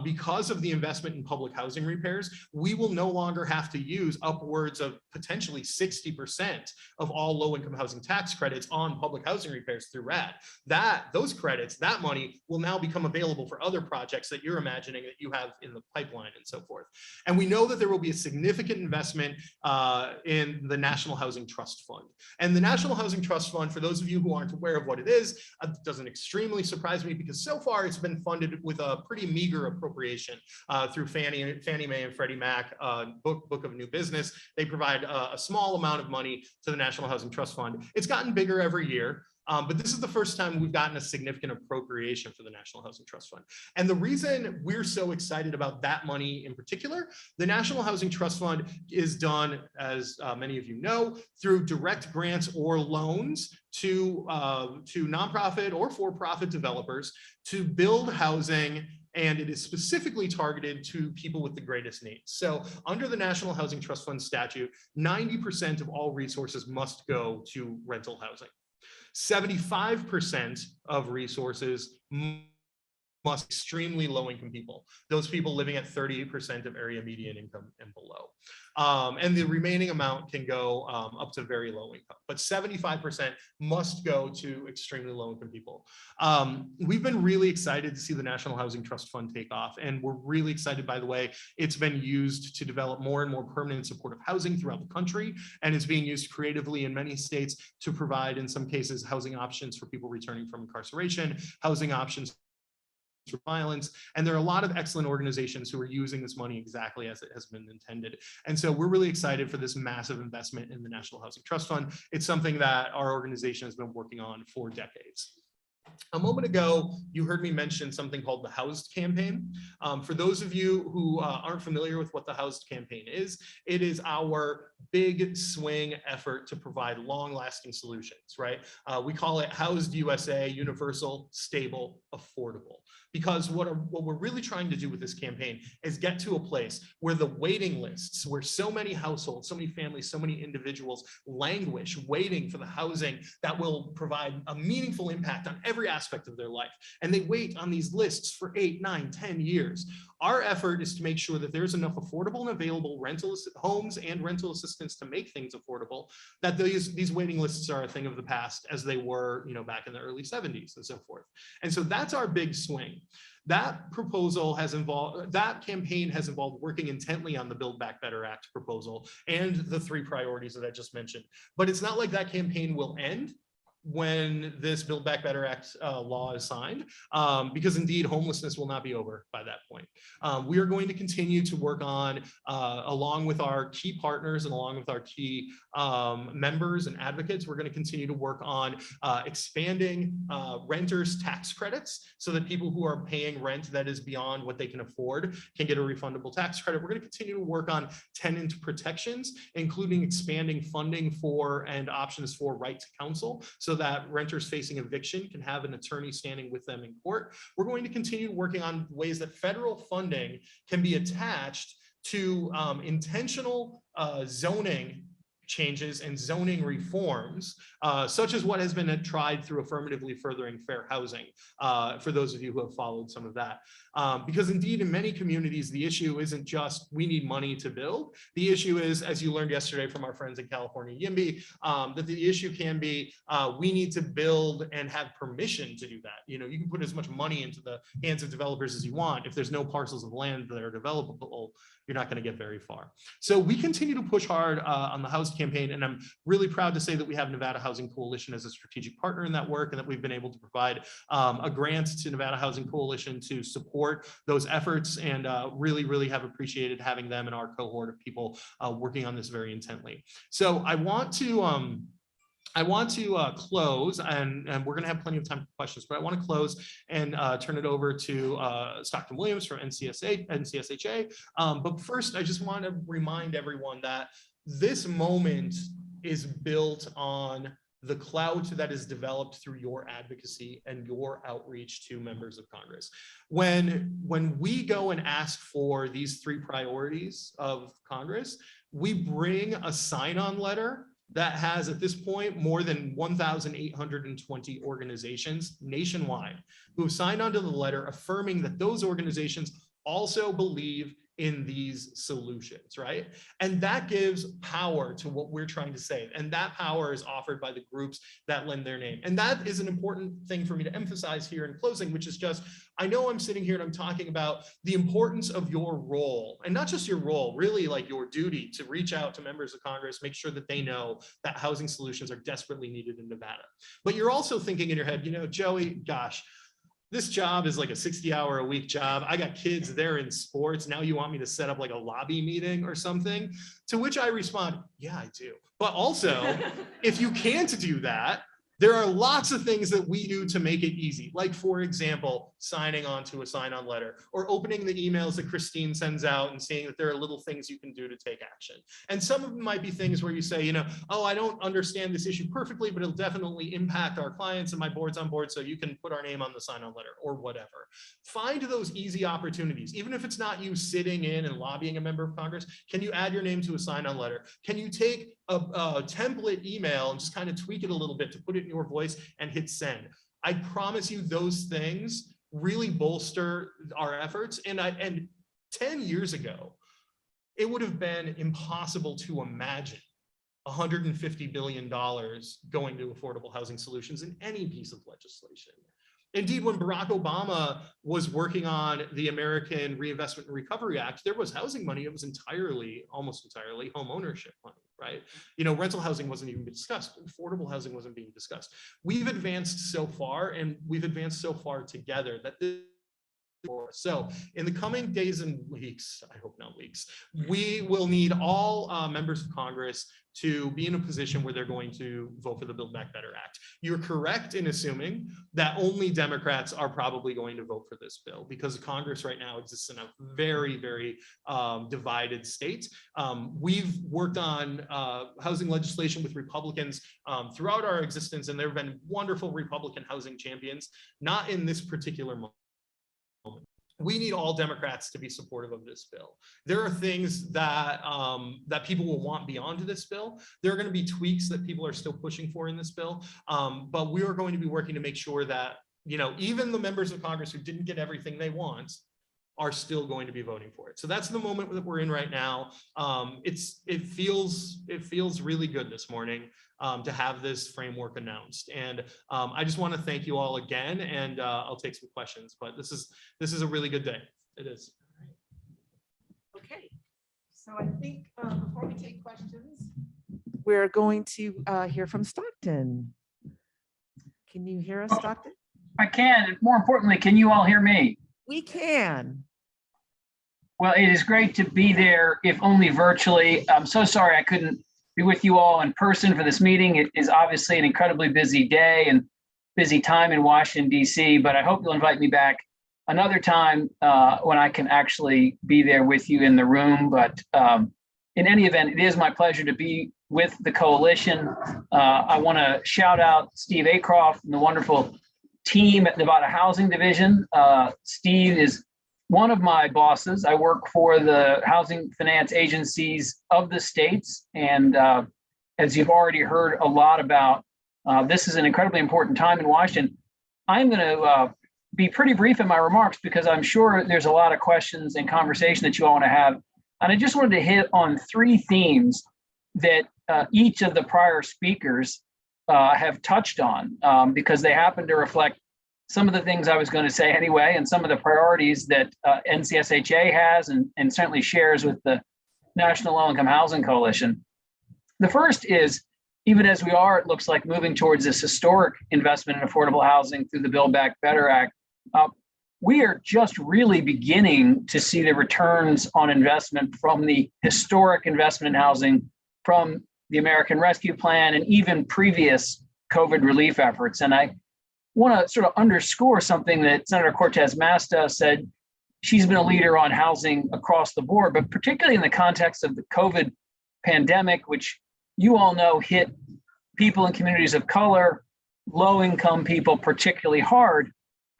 because of the investment in public housing repairs, we will no longer have to use upwards of potentially 60% of all low-income housing tax credits on public housing repairs through RAD. Those credits, that money will now become available for other projects that you're imagining that you have in the pipeline and so forth. And we know that there will be a significant investment in the National Housing Trust Fund. And the National Housing Trust Fund, for those of you who aren't aware of what it is, doesn't extremely surprise me because so far it's been funded with a pretty meager appropriation through Fannie Mae and Freddie Mac, Book of New Business. They provide a small amount of money to the National Housing Trust Fund. It's gotten bigger every year. But this is the first time we've gotten a significant appropriation for the National Housing Trust Fund. And the reason we're so excited about that money in particular, the National Housing Trust Fund is done, as many of you know, through direct grants or loans to nonprofit or for-profit developers to build housing, and it is specifically targeted to people with the greatest needs. So under the National Housing Trust Fund statute, 90% of all resources must go to rental housing. 75% of resources must be extremely low-income people, those people living at 38% of area median income and below. And the remaining amount can go up to very low income, but 75% must go to extremely low-income people. We've been really excited to see the National Housing Trust Fund take off, and we're really excited, by the way, it's been used to develop more and more permanent supportive housing throughout the country, and it's being used creatively in many states to provide, in some cases, housing options for people returning from incarceration, housing options for violence, and there are a lot of excellent organizations who are using this money exactly as it has been intended. And so we're really excited for this massive investment in the National Housing Trust Fund. It's something that our organization has been working on for decades. A moment ago, you heard me mention something called the Housed Campaign. For those of you who aren't familiar with what the Housed Campaign is, it is our big swing effort to provide long-lasting solutions, right? We call it Housed USA, universal, stable, affordable. Because what we're really trying to do with this campaign is get to a place where the waiting lists, where so many households, so many families, so many individuals languish waiting for the housing that will provide a meaningful impact on every aspect of their life. And they wait on these lists for 8, 9, 10 years. Our effort is to make sure that there's enough affordable and available rental homes and rental assistance to make things affordable, that these waiting lists are a thing of the past as they were, back in the early 70s and so forth. And so that's our big swing. That proposal has involved, that campaign has involved working intently on the Build Back Better Act proposal and the 3 priorities that I just mentioned. But it's not like that campaign will end when this Build Back Better Act law is signed, because indeed homelessness will not be over by that point. We are going to continue to work on, along with our key partners and along with our key members and advocates, we're going to continue to work on expanding renters' tax credits so that people who are paying rent that is beyond what they can afford can get a refundable tax credit. We're going to continue to work on tenant protections, including expanding funding for and options for right to counsel, so that renters facing eviction can have an attorney standing with them in court. We're going to continue working on ways that federal funding can be attached to intentional zoning changes and zoning reforms, such as what has been tried through affirmatively furthering fair housing, for those of you who have followed some of that. Because indeed, in many communities, the issue isn't just we need money to build. The issue is, as you learned yesterday from our friends in California, YIMBY, that the issue can be we need to build and have permission to do that. You can put as much money into the hands of developers as you want. If there's no parcels of land that are developable, you're not going to get very far. So we continue to push hard on the Housed Campaign, and I'm really proud to say that we have Nevada Housing Coalition as a strategic partner in that work, and that we've been able to provide a grant to Nevada Housing Coalition to support those efforts, and really, really have appreciated having them in our cohort of people working on this very intently. So I want to close, and we're going to have plenty of time for questions, but I want to close and turn it over to Stockton Williams from NCSHA. But first, I just want to remind everyone that this moment is built on the clout that is developed through your advocacy and your outreach to members of Congress. When we go and ask for these 3 priorities of Congress, we bring a sign-on letter that has, at this point, more than 1,820 organizations nationwide who have signed onto the letter affirming that those organizations also believe in these solutions, right? And that gives power to what we're trying to say. And that power is offered by the groups that lend their name. And that is an important thing for me to emphasize here in closing, which is just, I know I'm sitting here and I'm talking about the importance of your role, and not just your role, really like your duty to reach out to members of Congress, make sure that they know that housing solutions are desperately needed in Nevada. But you're also thinking in your head, Joey, gosh, this job is like a 60-hour-a-week job. I got kids, they're in sports. Now you want me to set up like a lobby meeting or something? To which I respond, yeah, I do. But also, if you can't do that, there are lots of things that we do to make it easy. Like, for example, signing on to a sign-on letter, or opening the emails that Kristin sends out and seeing that there are little things you can do to take action. And some of them might be things where you say, oh, I don't understand this issue perfectly, but it'll definitely impact our clients and my board's on board, so you can put our name on the sign-on letter, or whatever. Find those easy opportunities. Even if it's not you sitting in and lobbying a member of Congress, can you add your name to a sign-on letter? Can you take a template email and just kind of tweak it a little bit to put it in your voice and hit send? I promise you those things really bolster our efforts. And 10 years ago, it would have been impossible to imagine $150 billion going to affordable housing solutions in any piece of legislation. Indeed, when Barack Obama was working on the American Reinvestment and Recovery Act, there was housing money. It was almost entirely home ownership money, right? Rental housing wasn't even being discussed. Affordable housing wasn't being discussed. We've advanced so far, and we've advanced so far together, that So in the coming days and weeks, I hope not weeks, we will need all members of Congress to be in a position where they're going to vote for the Build Back Better Act. You're correct in assuming that only Democrats are probably going to vote for this bill because Congress right now exists in a very, very divided state. We've worked on housing legislation with Republicans throughout our existence, and there have been wonderful Republican housing champions, not in this particular moment. We need all Democrats to be supportive of this bill. There are things that that people will want beyond this bill. There are going to be tweaks that people are still pushing for in this bill, but we are going to be working to make sure that, you know, even the members of Congress who didn't get everything they want are still going to be voting for it. So that's the moment that we're in right now. It feels really good this morning to have this framework announced. And I just want to thank you all again, and I'll take some questions, but this is a really good day. It is. Okay, so I think before we take questions, we're going to hear from Stockton. Can you hear us, Stockton? I can. And more importantly, can you all hear me? We can. Well, it is great to be there, if only virtually. I'm so sorry I couldn't be with you all in person for this meeting. It is obviously an incredibly busy day and busy time in Washington, D.C., but I hope you'll invite me back another time when I can actually be there with you in the room. But in any event, it is my pleasure to be with the coalition. I want to shout out Steve Acroft and the wonderful team at Nevada Housing Division. Steve is one of my bosses. I work for the housing finance agencies of the states. And as you've already heard a lot about, this is an incredibly important time in Washington. I'm going to be pretty brief in my remarks because I'm sure there's a lot of questions and conversation that you all want to have. And I just wanted to hit on three themes that each of the prior speakers have touched on because they happen to reflect some of the things I was going to say anyway, and some of the priorities that NCSHA has and certainly shares with the National Low Income Housing Coalition. The first is, even as we are, it looks like moving towards this historic investment in affordable housing through the Build Back Better Act, we are just really beginning to see the returns on investment from the historic investment in housing from the American Rescue Plan and even previous COVID relief efforts. And I want to sort of underscore something that Senator Cortez Masto said. She's been a leader on housing across the board, but particularly in the context of the COVID pandemic, which you all know hit people in communities of color, low-income people particularly hard.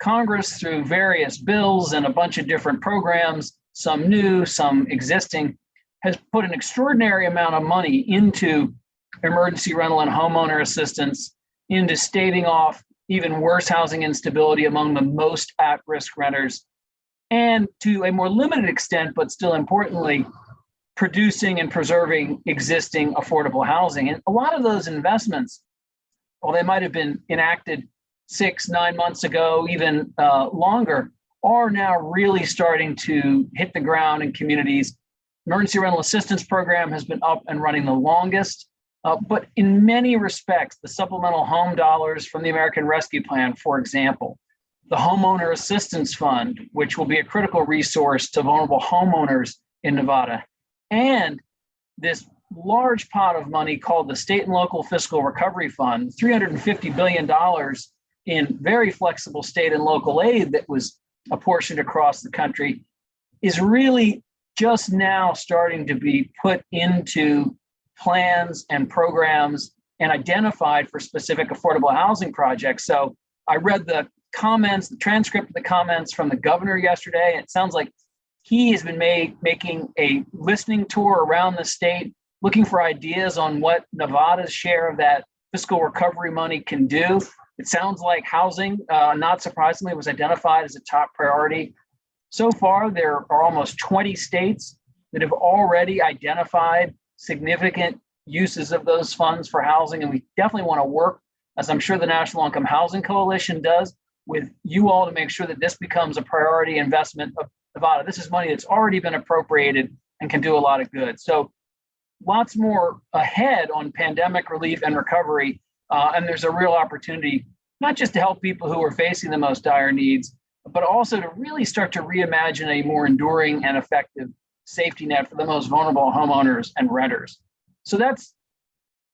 Congress, through various bills and a bunch of different programs, some new, some existing, has put an extraordinary amount of money into emergency rental and homeowner assistance, into staving off even worse housing instability among the most at-risk renters, and to a more limited extent, but still importantly, producing and preserving existing affordable housing. And a lot of those investments, well, they might have been enacted 6-9 months ago, even longer, are now really starting to hit the ground in communities. Emergency rental assistance program has been up and running the longest. But in many respects, the supplemental home dollars from the American Rescue Plan, for example, the Homeowner Assistance Fund, which will be a critical resource to vulnerable homeowners in Nevada, and this large pot of money called the State and Local Fiscal Recovery Fund, $350 billion in very flexible state and local aid that was apportioned across the country, is really just now starting to be put into plans and programs and identified for specific affordable housing projects. So I read the comments, the transcript of the comments from the governor yesterday. And it sounds like he has been making a listening tour around the state, looking for ideas on what Nevada's share of that fiscal recovery money can do. It sounds like housing, not surprisingly, was identified as a top priority. So far, there are almost 20 states that have already identified significant uses of those funds for housing. And we definitely want to work, as I'm sure the National Income Housing Coalition does, with you all to make sure that this becomes a priority investment of Nevada. This is money that's already been appropriated and can do a lot of good. So lots more ahead on pandemic relief and recovery. And there's a real opportunity, not just to help people who are facing the most dire needs, but also to really start to reimagine a more enduring and effective safety net for the most vulnerable homeowners and renters. So that's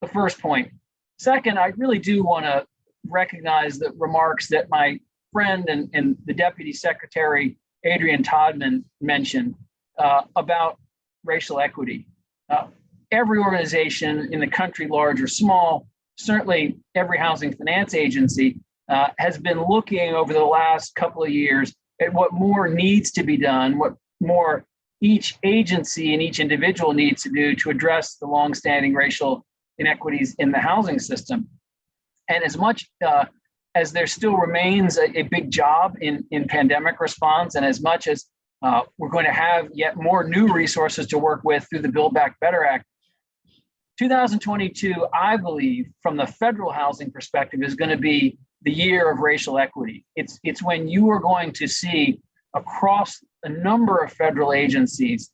the first point. Second, I really do want to recognize the remarks that my friend and the Deputy Secretary, Adrianne Todman, mentioned about racial equity. Every organization in the country, large or small, certainly every housing finance agency, has been looking over the last couple of years at what more needs to be done, what more each agency and each individual needs to do to address the longstanding racial inequities in the housing system. And as much as there still remains a big job in pandemic response, and as much as we're going to have yet more new resources to work with through the Build Back Better Act, 2022, I believe, from the federal housing perspective, is going to be the year of racial equity. It's when you are going to see across a number of federal agencies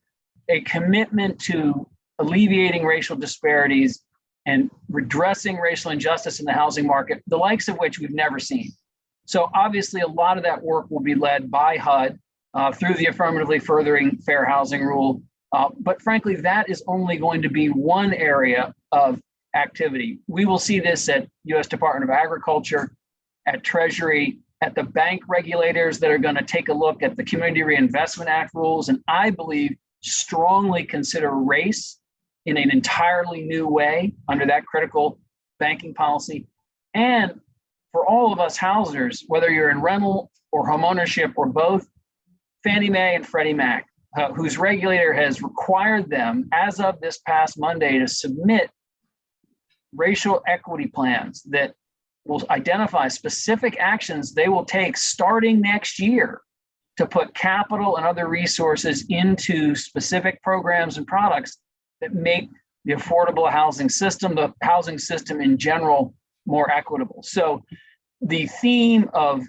a commitment to alleviating racial disparities and redressing racial injustice in the housing market, the likes of which we've never seen. So obviously a lot of that work will be led by HUD through the Affirmatively Furthering Fair Housing Rule. But frankly, that is only going to be one area of activity. We will see this at US Department of Agriculture, at Treasury, at the bank regulators that are going to take a look at the Community Reinvestment Act rules, and I believe strongly consider race in an entirely new way under that critical banking policy. And for all of us housers, whether you're in rental or homeownership or both, Fannie Mae and Freddie Mac, whose regulator has required them as of this past Monday to submit racial equity plans that will identify specific actions they will take starting next year to put capital and other resources into specific programs and products that make the affordable housing system, the housing system in general, more equitable. So the theme of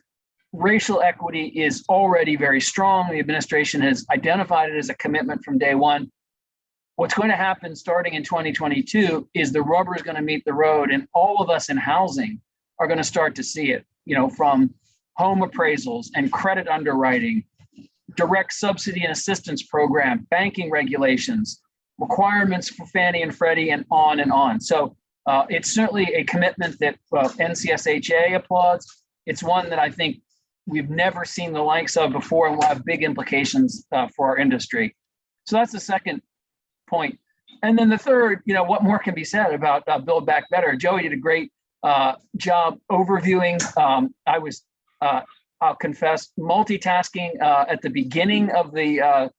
racial equity is already very strong. The administration has identified it as a commitment from day one. What's going to happen starting in 2022 is the rubber is going to meet the road, and all of us in housing are going to start to see it, from home appraisals and credit underwriting, direct subsidy and assistance program, banking regulations, requirements for Fannie and Freddie, and on and on. So it's certainly a commitment that NCSHA applauds. It's one that I think we've never seen the likes of before and will have big implications for our industry. So that's the second point. And then the third, what more can be said about Build Back Better? Joey did a great job overviewing. I was, I'll confess, multitasking at the beginning of the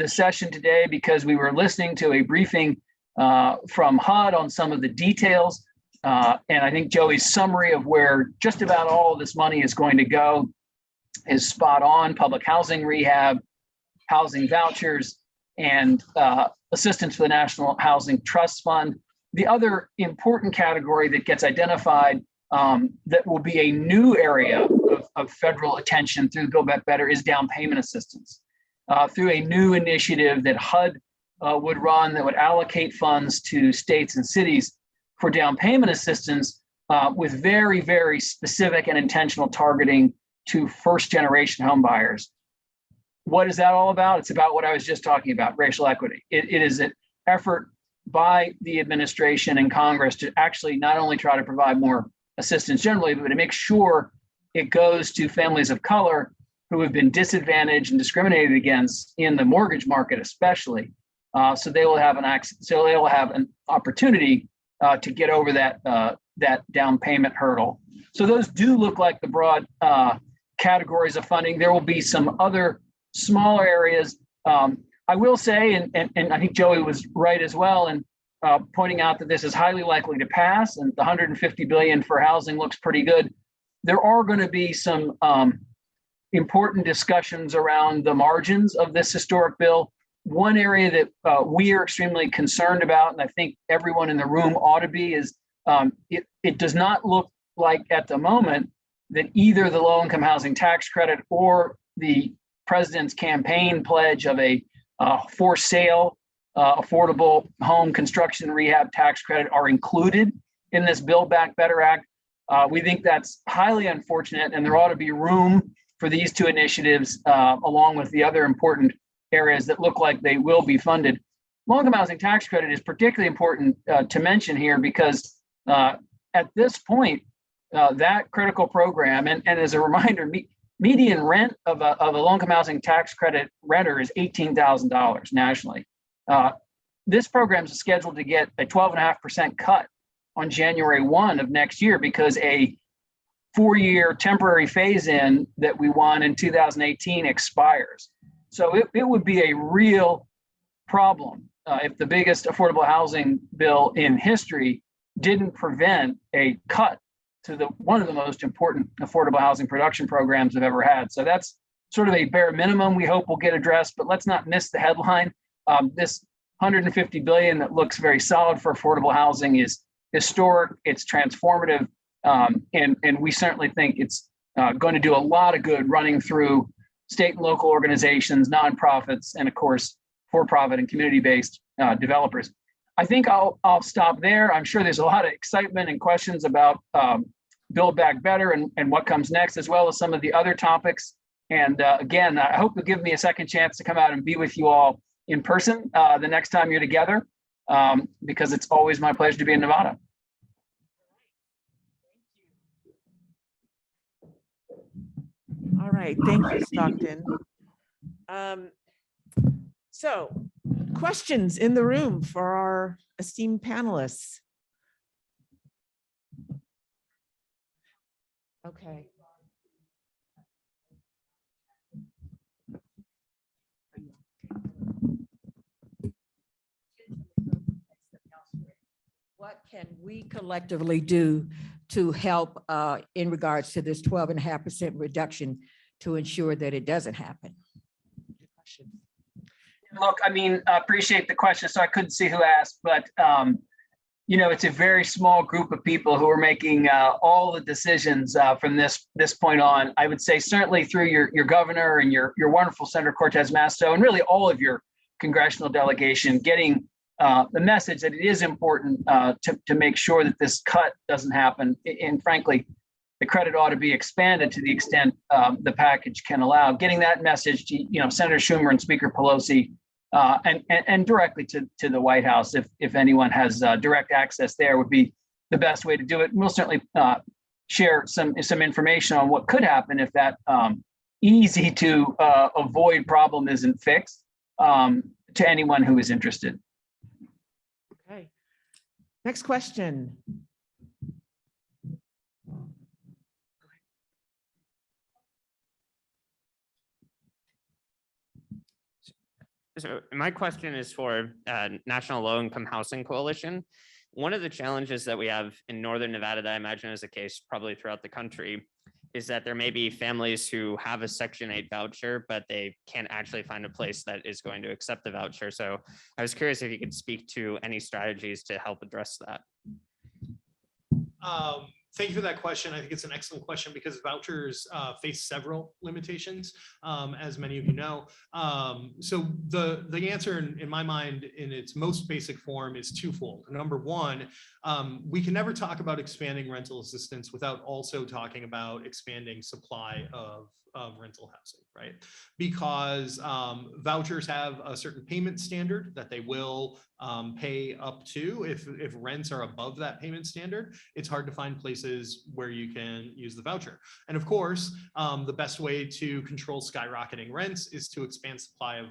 session today because we were listening to a briefing from HUD on some of the details. And I think Joey's summary of where just about all of this money is going to go is spot on. Public housing rehab, housing vouchers, and assistance for the National Housing Trust Fund. The other important category that gets identified that will be a new area of federal attention through Build Back Better is down payment assistance. Through a new initiative that HUD would run that would allocate funds to states and cities for down payment assistance with very, very specific and intentional targeting to first-generation home buyers. What is that all about? It's about what I was just talking about, racial equity. It is an effort by the administration and Congress to actually not only try to provide more assistance generally, but to make sure it goes to families of color who have been disadvantaged and discriminated against in the mortgage market, especially. So they will have an opportunity to get over that down payment hurdle. So those do look like the broad categories of funding. There will be some other smaller areas. I will say, and I think Joey was right as well in pointing out that this is highly likely to pass, and the $150 billion for housing looks pretty good. There are going to be some important discussions around the margins of this historic bill. One area that we are extremely concerned about, and I think everyone in the room ought to be, is it does not look like at the moment that either the low-income housing tax credit or the president's campaign pledge of a for sale affordable home construction rehab tax credit are included in this Build Back Better Act. We think that's highly unfortunate, and there ought to be room for these two initiatives, along with the other important areas that look like they will be funded. Low-income housing tax credit is particularly important to mention here because at this point, that critical program, and as a reminder, median rent of a low-income housing tax credit renter is $18,000 nationally. This program is scheduled to get a 12.5% cut on January 1 of next year because a 4-year temporary phase-in that we won in 2018 expires. So it would be a real problem if the biggest affordable housing bill in history didn't prevent a cut to one of the most important affordable housing production programs I've ever had. So that's sort of a bare minimum we hope will get addressed, but let's not miss the headline. This $150 billion that looks very solid for affordable housing is historic, it's transformative, and we certainly think it's going to do a lot of good running through state and local organizations, nonprofits, and of course, for-profit and community-based developers. I think I'll stop there. I'm sure there's a lot of excitement and questions about Build Back Better and what comes next, as well as some of the other topics. And again, I hope you'll give me a second chance to come out and be with you all in person the next time you're together, because it's always my pleasure to be in Nevada. All right, thank you, Stockton. So, questions in the room for our esteemed panelists? Okay. What can we collectively do to help in regards to this 12.5% reduction to ensure that it doesn't happen? Look, I mean, I appreciate the question. So I couldn't see who asked, but you know, it's a very small group of people who are making all the decisions from this point on. I would say certainly through your governor and your wonderful Senator Cortez Masto, and really all of your congressional delegation, getting the message that it is important to make sure that this cut doesn't happen. And frankly, the credit ought to be expanded to the extent the package can allow. Getting that message to Senator Schumer and Speaker Pelosi, and directly to the White House, if anyone has direct access there, would be the best way to do it. And we'll certainly share some information on what could happen if that easy to avoid problem isn't fixed to anyone who is interested. Okay. Next question. So my question is for National Low Income Housing Coalition. One of the challenges that we have in Northern Nevada that I imagine is the case probably throughout the country is that there may be families who have a Section 8 voucher, but they can't actually find a place that is going to accept the voucher. So I was curious if you could speak to any strategies to help address that. Thank you for that question. I think it's an excellent question because vouchers face several limitations, as many of you know. So the answer in my mind, in its most basic form, is twofold. Number one, we can never talk about expanding rental assistance without also talking about expanding supply of rental housing, right? Because vouchers have a certain payment standard that they will pay up to. If rents are above that payment standard, it's hard to find places where you can use the voucher. And of course, the best way to control skyrocketing rents is to expand supply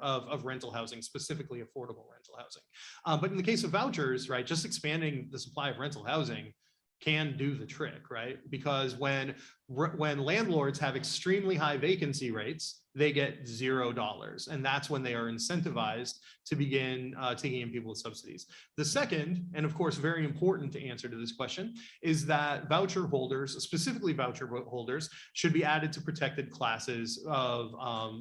of rental housing, specifically affordable rental housing. But in the case of vouchers, right, just expanding the supply of rental housing can do the trick, right? Because when landlords have extremely high vacancy rates, they get $0. And that's when they are incentivized to begin taking in people with subsidies. The second, and of course, very important to answer to this question, is that voucher holders, specifically voucher holders, should be added to protected classes of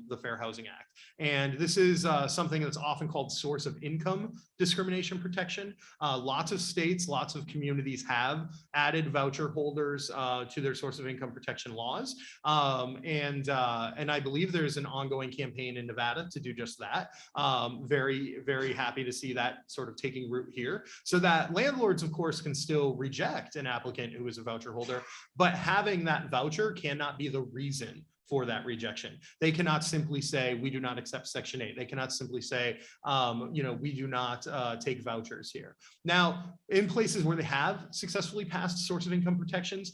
the Fair Housing Act. And this is something that's often called source of income discrimination protection. Lots of states, lots of communities have added voucher holders to their source of income protection laws. And I believe there's an ongoing campaign in Nevada to do just that. Very, very happy to see that sort of taking root here, so that landlords, of course, can still reject an applicant who is a voucher holder, but having that voucher cannot be the reason for that rejection. They cannot simply say, we do not accept Section 8. They cannot simply say, we do not take vouchers here. Now, in places where they have successfully passed source of income protections,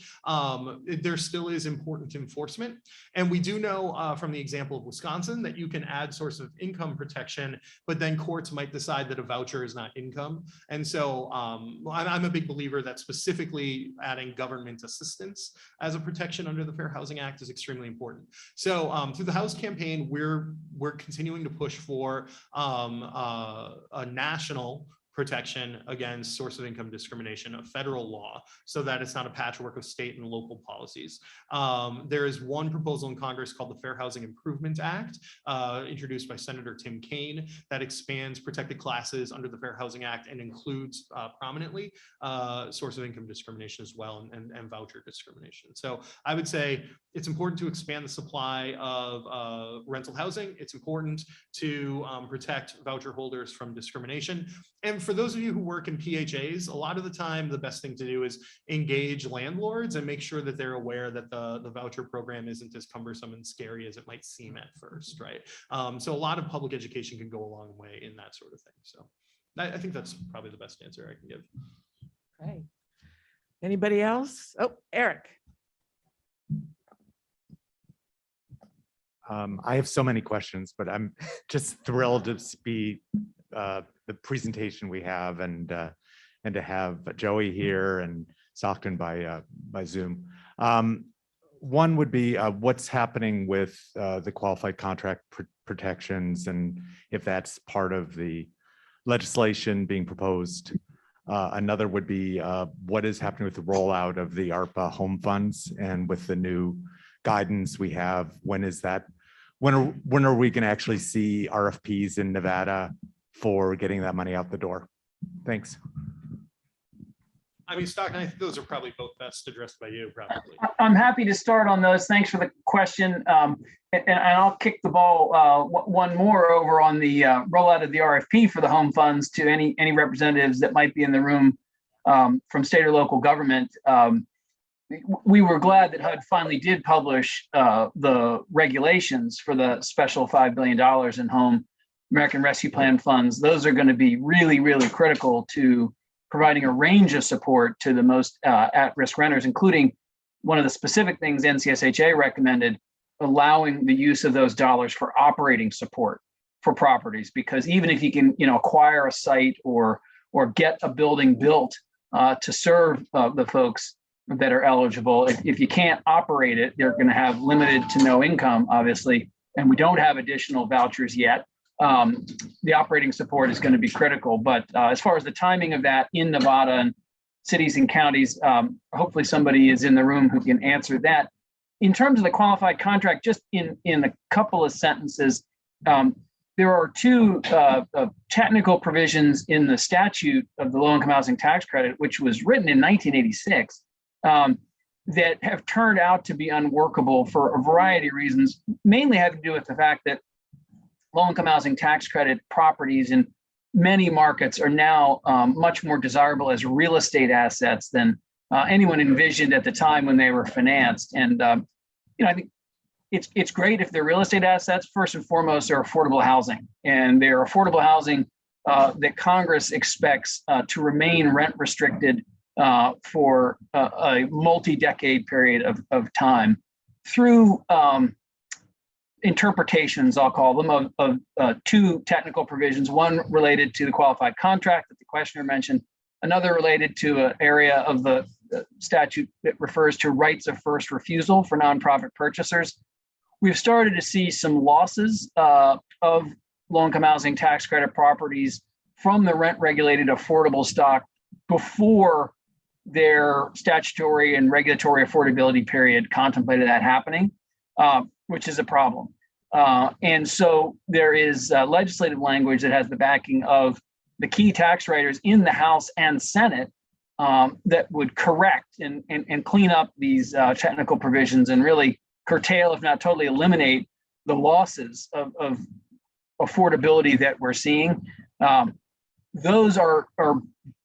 there still is important enforcement. And we do know from the example of Wisconsin that you can add source of income protection, but then courts might decide that a voucher is not income. And so I'm a big believer that specifically adding government assistance as a protection under the Fair Housing Act is extremely important. So through the House campaign, we're continuing to push for a national protection against source of income discrimination, a federal law, so that it's not a patchwork of state and local policies. There is one proposal in Congress called the Fair Housing Improvement Act, introduced by Senator Tim Kaine, that expands protected classes under the Fair Housing Act and includes prominently source of income discrimination as well, and voucher discrimination. So I would say it's important to expand the supply of rental housing. It's important to protect voucher holders from discrimination. And for those of you who work in PHAs, a lot of the time, the best thing to do is engage landlords and make sure that they're aware that the voucher program isn't as cumbersome and scary as it might seem at first, right? So a lot of public education can go a long way in that sort of thing. So I think that's probably the best answer I can give. Okay. Anybody else? Oh, Eric. I have so many questions, but I'm just thrilled to be the presentation we have and to have Joey here and Stockton by Zoom. One would be what's happening with the qualified contract protections, and if that's part of the legislation being proposed. Another would be what is happening with the rollout of the ARPA home funds, and with the new guidance we have, when is that? When are we going to actually see RFPs in Nevada for getting that money out the door? Thanks. I mean, Stockton, I think those are probably both best addressed by you, probably. I'm happy to start on those. Thanks for the question. And I'll kick the ball one more over on the rollout of the RFP for the home funds to any representatives that might be in the room from state or local government. We were glad that HUD finally did publish the regulations for the special $5 billion in home American Rescue Plan funds. Those are going to be really, really critical to providing a range of support to the most at-risk renters, including one of the specific things NCSHA recommended, allowing the use of those dollars for operating support for properties. Because even if you can, acquire a site or get a building built to serve the folks that are eligible, if you can't operate it, they're going to have limited to no income, obviously, and we don't have additional vouchers yet. The operating support is going to be critical. But as far as the timing of that in Nevada and cities and counties, hopefully somebody is in the room who can answer that. In terms of the qualified contract, just in a couple of sentences, there are two technical provisions in the statute of the low-income housing tax credit, which was written in 1986, that have turned out to be unworkable for a variety of reasons, mainly had to do with the fact that low-income housing tax credit properties in many markets are now much more desirable as real estate assets than anyone envisioned at the time when they were financed. And I think it's great if they're real estate assets. First and foremost, they're affordable housing, and they're affordable housing that Congress expects to remain rent restricted for a multi-decade period of time through interpretations, I'll call them, of two technical provisions, one related to the qualified contract that the questioner mentioned, another related to an area of the statute that refers to rights of first refusal for nonprofit purchasers. We've started to see some losses of low-income housing tax credit properties from the rent-regulated affordable stock before their statutory and regulatory affordability period contemplated that happening, which is a problem. And so there is legislative language that has the backing of the key tax writers in the House and Senate that would correct and clean up these technical provisions and really curtail, if not totally eliminate, the losses of affordability that we're seeing. Those are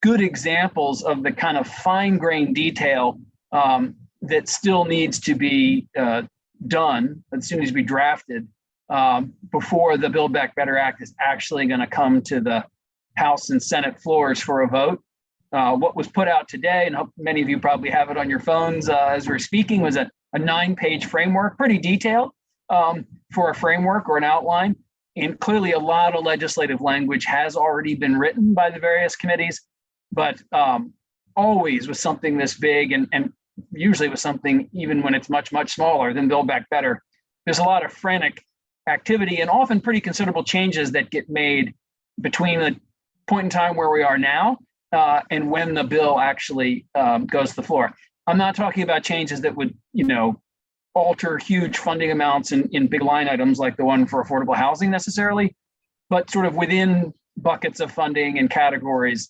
good examples of the kind of fine-grained detail that still needs to be done, as soon as we drafted, before the Build Back Better Act is actually going to come to the House and Senate floors for a vote. What was put out today, and many of you probably have it on your phones as we're speaking, was a 9-page framework, pretty detailed for a framework or an outline. And clearly a lot of legislative language has already been written by the various committees, but always with something this big, and usually with something even when it's much, much smaller than Build Back Better, there's a lot of frantic activity and often pretty considerable changes that get made between the point in time where we are now and when the bill actually goes to the floor. I'm not talking about changes that would, alter huge funding amounts in big line items like the one for affordable housing necessarily, but sort of within buckets of funding and categories.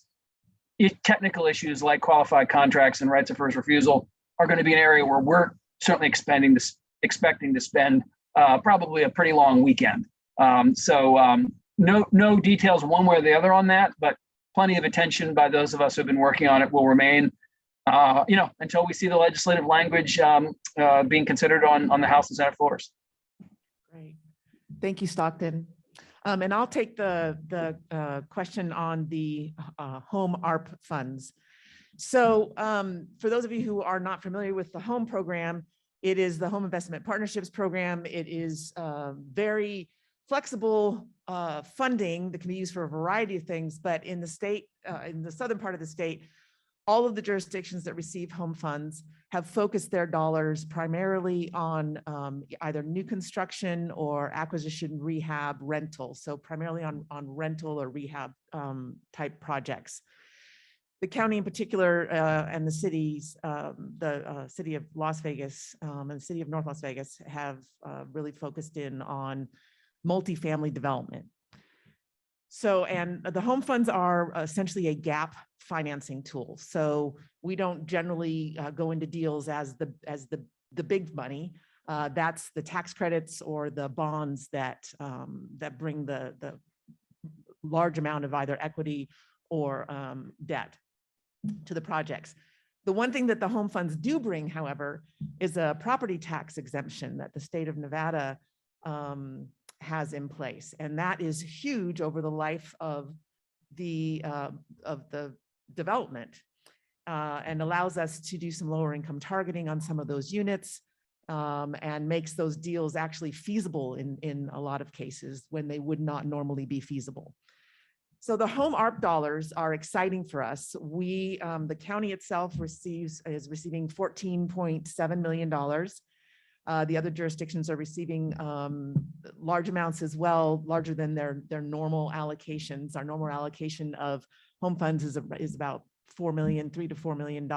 Technical issues like qualified contracts and rights of first refusal are going to be an area where we're certainly expecting to spend probably a pretty long weekend. No details one way or the other on that, but plenty of attention by those of us who've been working on it will remain, until we see the legislative language being considered on the House and Senate floors. Great. Thank you, Stockton. And I'll take the question on the home ARP funds. So for those of you who are not familiar with the HOME program, it is the Home Investment Partnerships Program. It is very flexible funding that can be used for a variety of things, but in the state, in the southern part of the state, all of the jurisdictions that receive home funds have focused their dollars primarily on either new construction or acquisition, rehab, rental. So primarily on rental or rehab type projects. The county in particular and the cities, the city of Las Vegas and the city of North Las Vegas have really focused in on multifamily development. So, and the home funds are essentially a gap financing tool. So we don't generally go into deals as the big money. That's the tax credits or the bonds that bring the large amount of either equity or debt to the projects. The one thing that the home funds do bring, however, is a property tax exemption that the state of Nevada has in place, and that is huge over the life of the development, and allows us to do some lower income targeting on some of those units, and makes those deals actually feasible in a lot of cases when they would not normally be feasible. So the home ARP dollars are exciting for us. We, the county itself is receiving $14.7 million. The other jurisdictions are receiving large amounts as well, larger than their normal allocations. Our normal allocation of home funds is about $3 to $4 million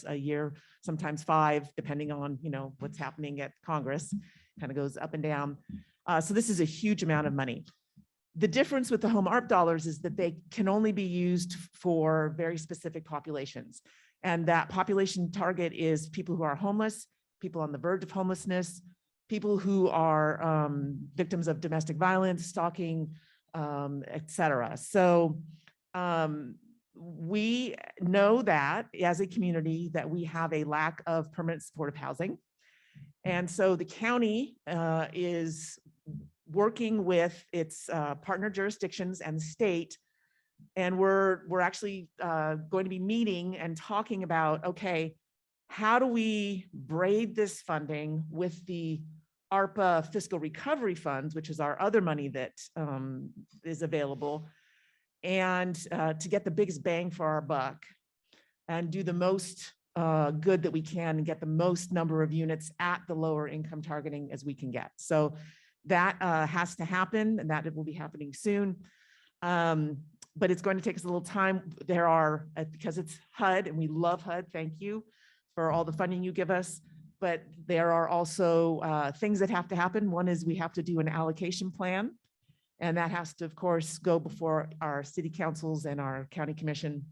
a year, sometimes $5 million, depending on what's happening at Congress. Kind of goes up and down. So this is a huge amount of money. The difference with the home ARP dollars is that they can only be used for very specific populations. And that population target is people who are homeless, people on the verge of homelessness, people who are victims of domestic violence, stalking, et cetera. So we know that as a community that we have a lack of permanent supportive housing. And so the county is working with its partner jurisdictions and the state. And we're actually going to be meeting and talking about, okay, how do we braid this funding with the ARPA fiscal recovery funds, which is our other money that is available, and to get the biggest bang for our buck and do the most good that we can and get the most number of units at the lower income targeting as we can get. So that has to happen, and that it will be happening soon. But it's going to take us a little time. There are, because it's HUD, and we love HUD, thank you for all the funding you give us. But there are also things that have to happen. One is we have to do an allocation plan, and that has to, of course, go before our city councils and our county commission.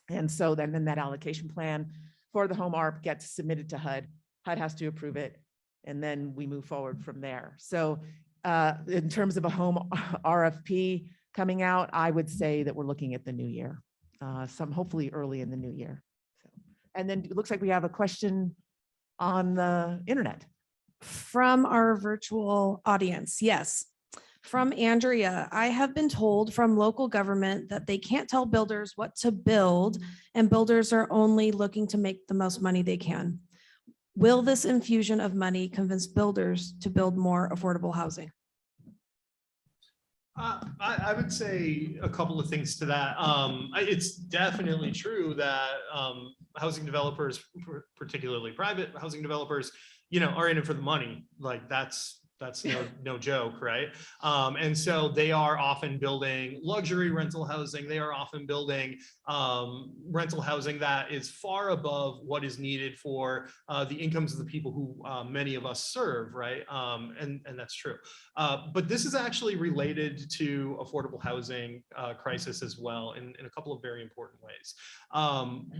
And so then that allocation plan for the home ARP gets submitted to HUD. HUD has to approve it, and then we move forward from there. So in terms of a home RFP coming out, I would say that we're looking at the new year, hopefully early in the new year. So, and then it looks like we have a question on the internet. From our virtual audience, yes. From Andrea, I have been told from local government that they can't tell builders what to build, and builders are only looking to make the most money they can. Will this infusion of money convince builders to build more affordable housing? I would say a couple of things to that. It's definitely true that housing developers, particularly private housing developers, are in it for the money. Like that's no joke, right? And so they are often building luxury rental housing. They are often building rental housing that is far above what is needed for the incomes of the people who many of us serve, right? And that's true. But this is actually related to affordable housing crisis as well in a couple of very important ways.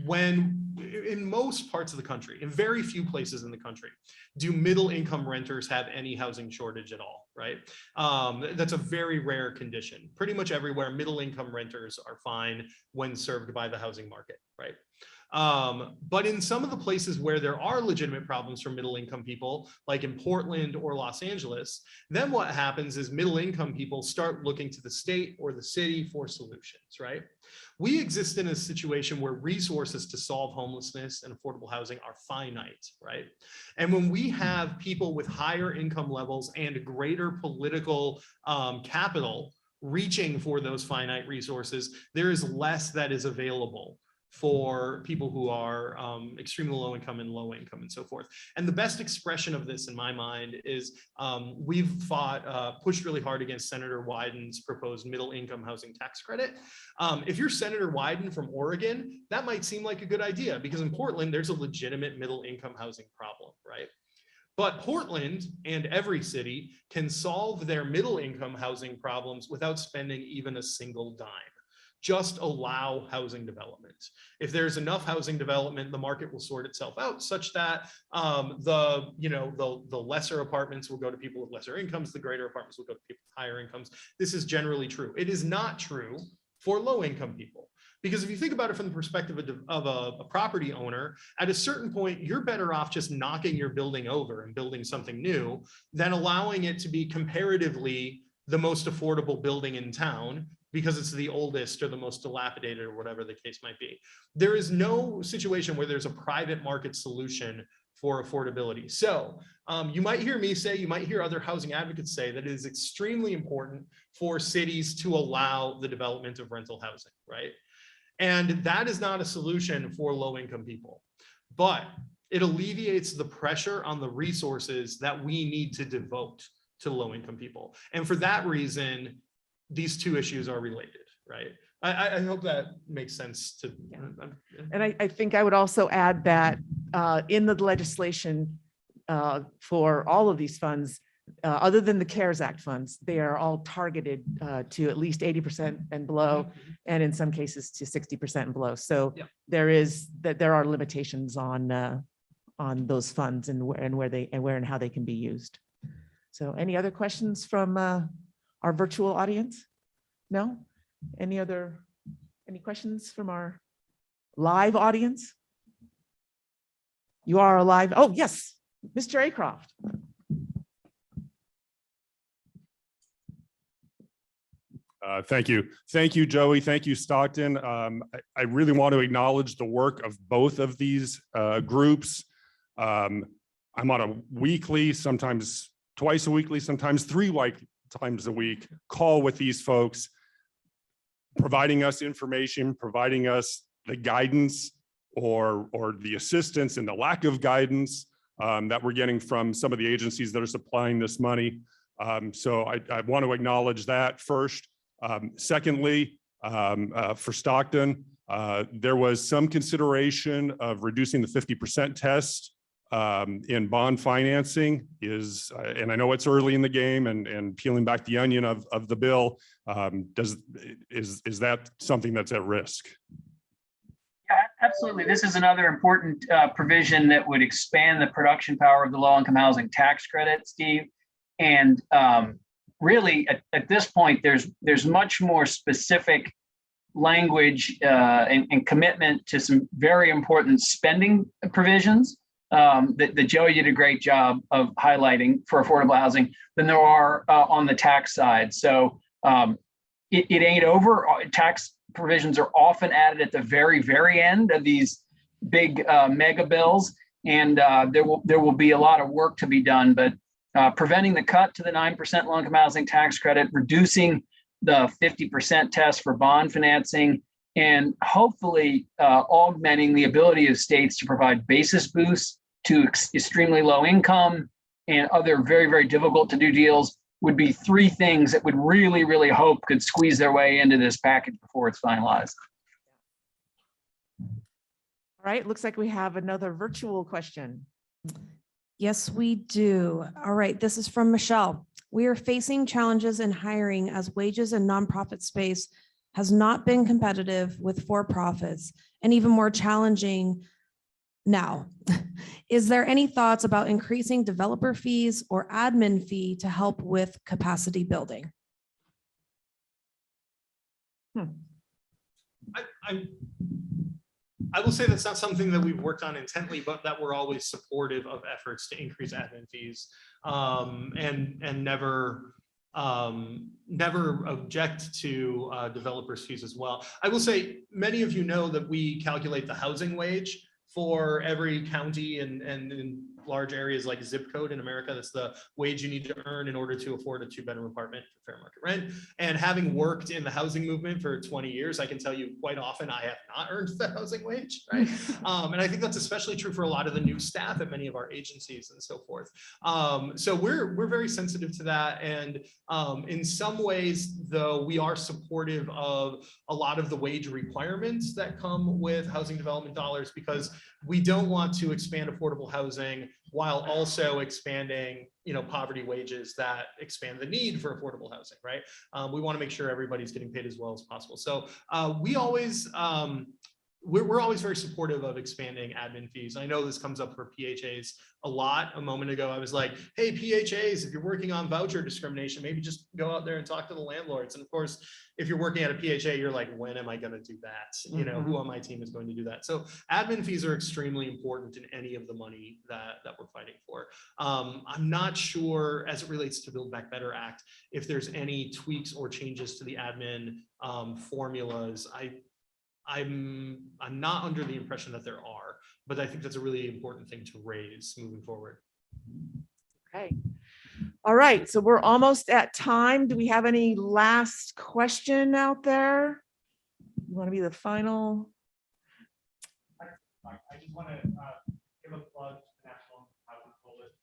When in most parts of the country, in very few places in the country, do middle income renters have any housing shortage at all, right? That's a very rare condition. Pretty much everywhere, middle income renters are fine when served by the housing market, right? But in some of the places where there are legitimate problems for middle income people, like in Portland or Los Angeles, then what happens is middle income people start looking to the state or the city for solutions, right? We exist in a situation where resources to solve homelessness and affordable housing are finite, right? And when we have people with higher income levels and greater political capital reaching for those finite resources, there is less that is available for people who are extremely low income and low income and so forth. And the best expression of this in my mind is we've pushed really hard against Senator Wyden's proposed middle income housing tax credit. If you're Senator Wyden from Oregon, that might seem like a good idea because in Portland, there's a legitimate middle income housing problem, right? But Portland and every city can solve their middle income housing problems without spending even a single dime. Just allow housing development. If there's enough housing development, the market will sort itself out such that the lesser apartments will go to people with lesser incomes, the greater apartments will go to people with higher incomes. This is generally true. It is not true for low income people. Because if you think about it from the perspective of a property owner, at a certain point, you're better off just knocking your building over and building something new than allowing it to be comparatively the most affordable building in town because it's the oldest or the most dilapidated or whatever the case might be. There is no situation where there's a private market solution for affordability. So you might hear me say, you might hear other housing advocates say that it is extremely important for cities to allow the development of rental housing, right? And that is not a solution for low-income people, but it alleviates the pressure on the resources that we need to devote to low-income people. And for that reason, these two issues are related, right? I hope that makes sense to. Yeah. And I think I would also add that in the legislation for all of these funds, other than the CARES Act funds, they are all targeted to at least 80% and below, and in some cases to 60% and below. So yeah. there are limitations on those funds and where and how they can be used. So any other questions from our virtual audience? No? Any questions from our live audience? You are alive. Oh, yes, Mr. Aycroft. Thank you. Thank you, Joey. Thank you, Stockton. I really want to acknowledge the work of both of these groups. I'm on a weekly, sometimes twice a weekly, sometimes three times a week call with these folks, providing us information, providing us the guidance or the assistance and the lack of guidance that we're getting from some of the agencies that are supplying this money. So I want to acknowledge that first. Secondly, for Stockton, there was some consideration of reducing the 50% test in bond financing and I know it's early in the game and peeling back the onion of the bill. Is that something that's at risk? Yeah, absolutely. This is another important provision that would expand the production power of the low-income housing tax credit, Steve. And really, at this point, there's much more specific language and commitment to some very important spending provisions that Joey did a great job of highlighting for affordable housing than there are on the tax side. So it ain't over. Tax provisions are often added at the very, very end of these big mega bills, and there will be a lot of work to be done. But preventing the cut to the 9% low-income housing tax credit, reducing the 50% test for bond financing, and hopefully augmenting the ability of states to provide basis boosts to extremely low income and other very, very difficult to do deals would be three things that would really, really hope could squeeze their way into this package before it's finalized. All right, looks like we have another virtual question. Yes, we do. All right, this is from Michelle. We are facing challenges in hiring as wages in nonprofit space has not been competitive with for-profits and even more challenging now. Is there any thoughts about increasing developer fees or admin fee to help with capacity building? I will say that's not something that we've worked on intently, but that we're always supportive of efforts to increase admin fees and never object to developers fees as well. I will say many of you know that we calculate the housing wage for every county and in large areas like zip code in America. That's the wage you need to earn in order to afford a 2-bedroom apartment for fair market rent. And having worked in the housing movement for 20 years, I can tell you quite often I have not earned the housing wage, right? And I think that's especially true for a lot of the new staff at many of our agencies and so forth. So we're very sensitive to that. And in some ways, though, we are supportive of a lot of the wage requirements that come with housing development dollars, because we don't want to expand affordable housing while also expanding, poverty wages that expand the need for affordable housing, right? We want to make sure everybody's getting paid as well as possible. So we always, we're always very supportive of expanding admin fees. I know this comes up for PHAs a lot. A moment ago, I was like, hey, PHAs, if you're working on voucher discrimination, maybe just go out there and talk to the landlords. And of course, if you're working at a PHA, you're like, when am I going to do that? Who on my team is going to do that? So admin fees are extremely important in any of the money that we're fighting for. I'm not sure, as it relates to Build Back Better Act, if there's any tweaks or changes to the admin formulas. I'm not under the impression that there are, but I think that's a really important thing to raise moving forward. Okay. All right, so we're almost at time. Do we have any last question out there? You want to be the final? I just want to give a plug to the National Housing Coalition.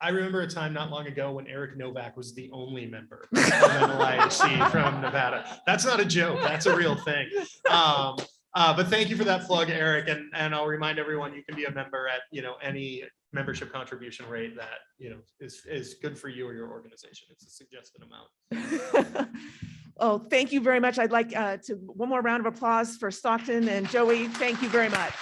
I remember a time not long ago when Eric Novak was the only member of NLIHC from Nevada. That's not a joke. That's a real thing. But thank you for that plug, Eric. And I'll remind everyone, you can be a member at any membership contribution rate that is good for you or your organization. It's a suggested amount. Oh, thank you very much. I'd like one more round of applause for Stockton and Joey. Thank you very much.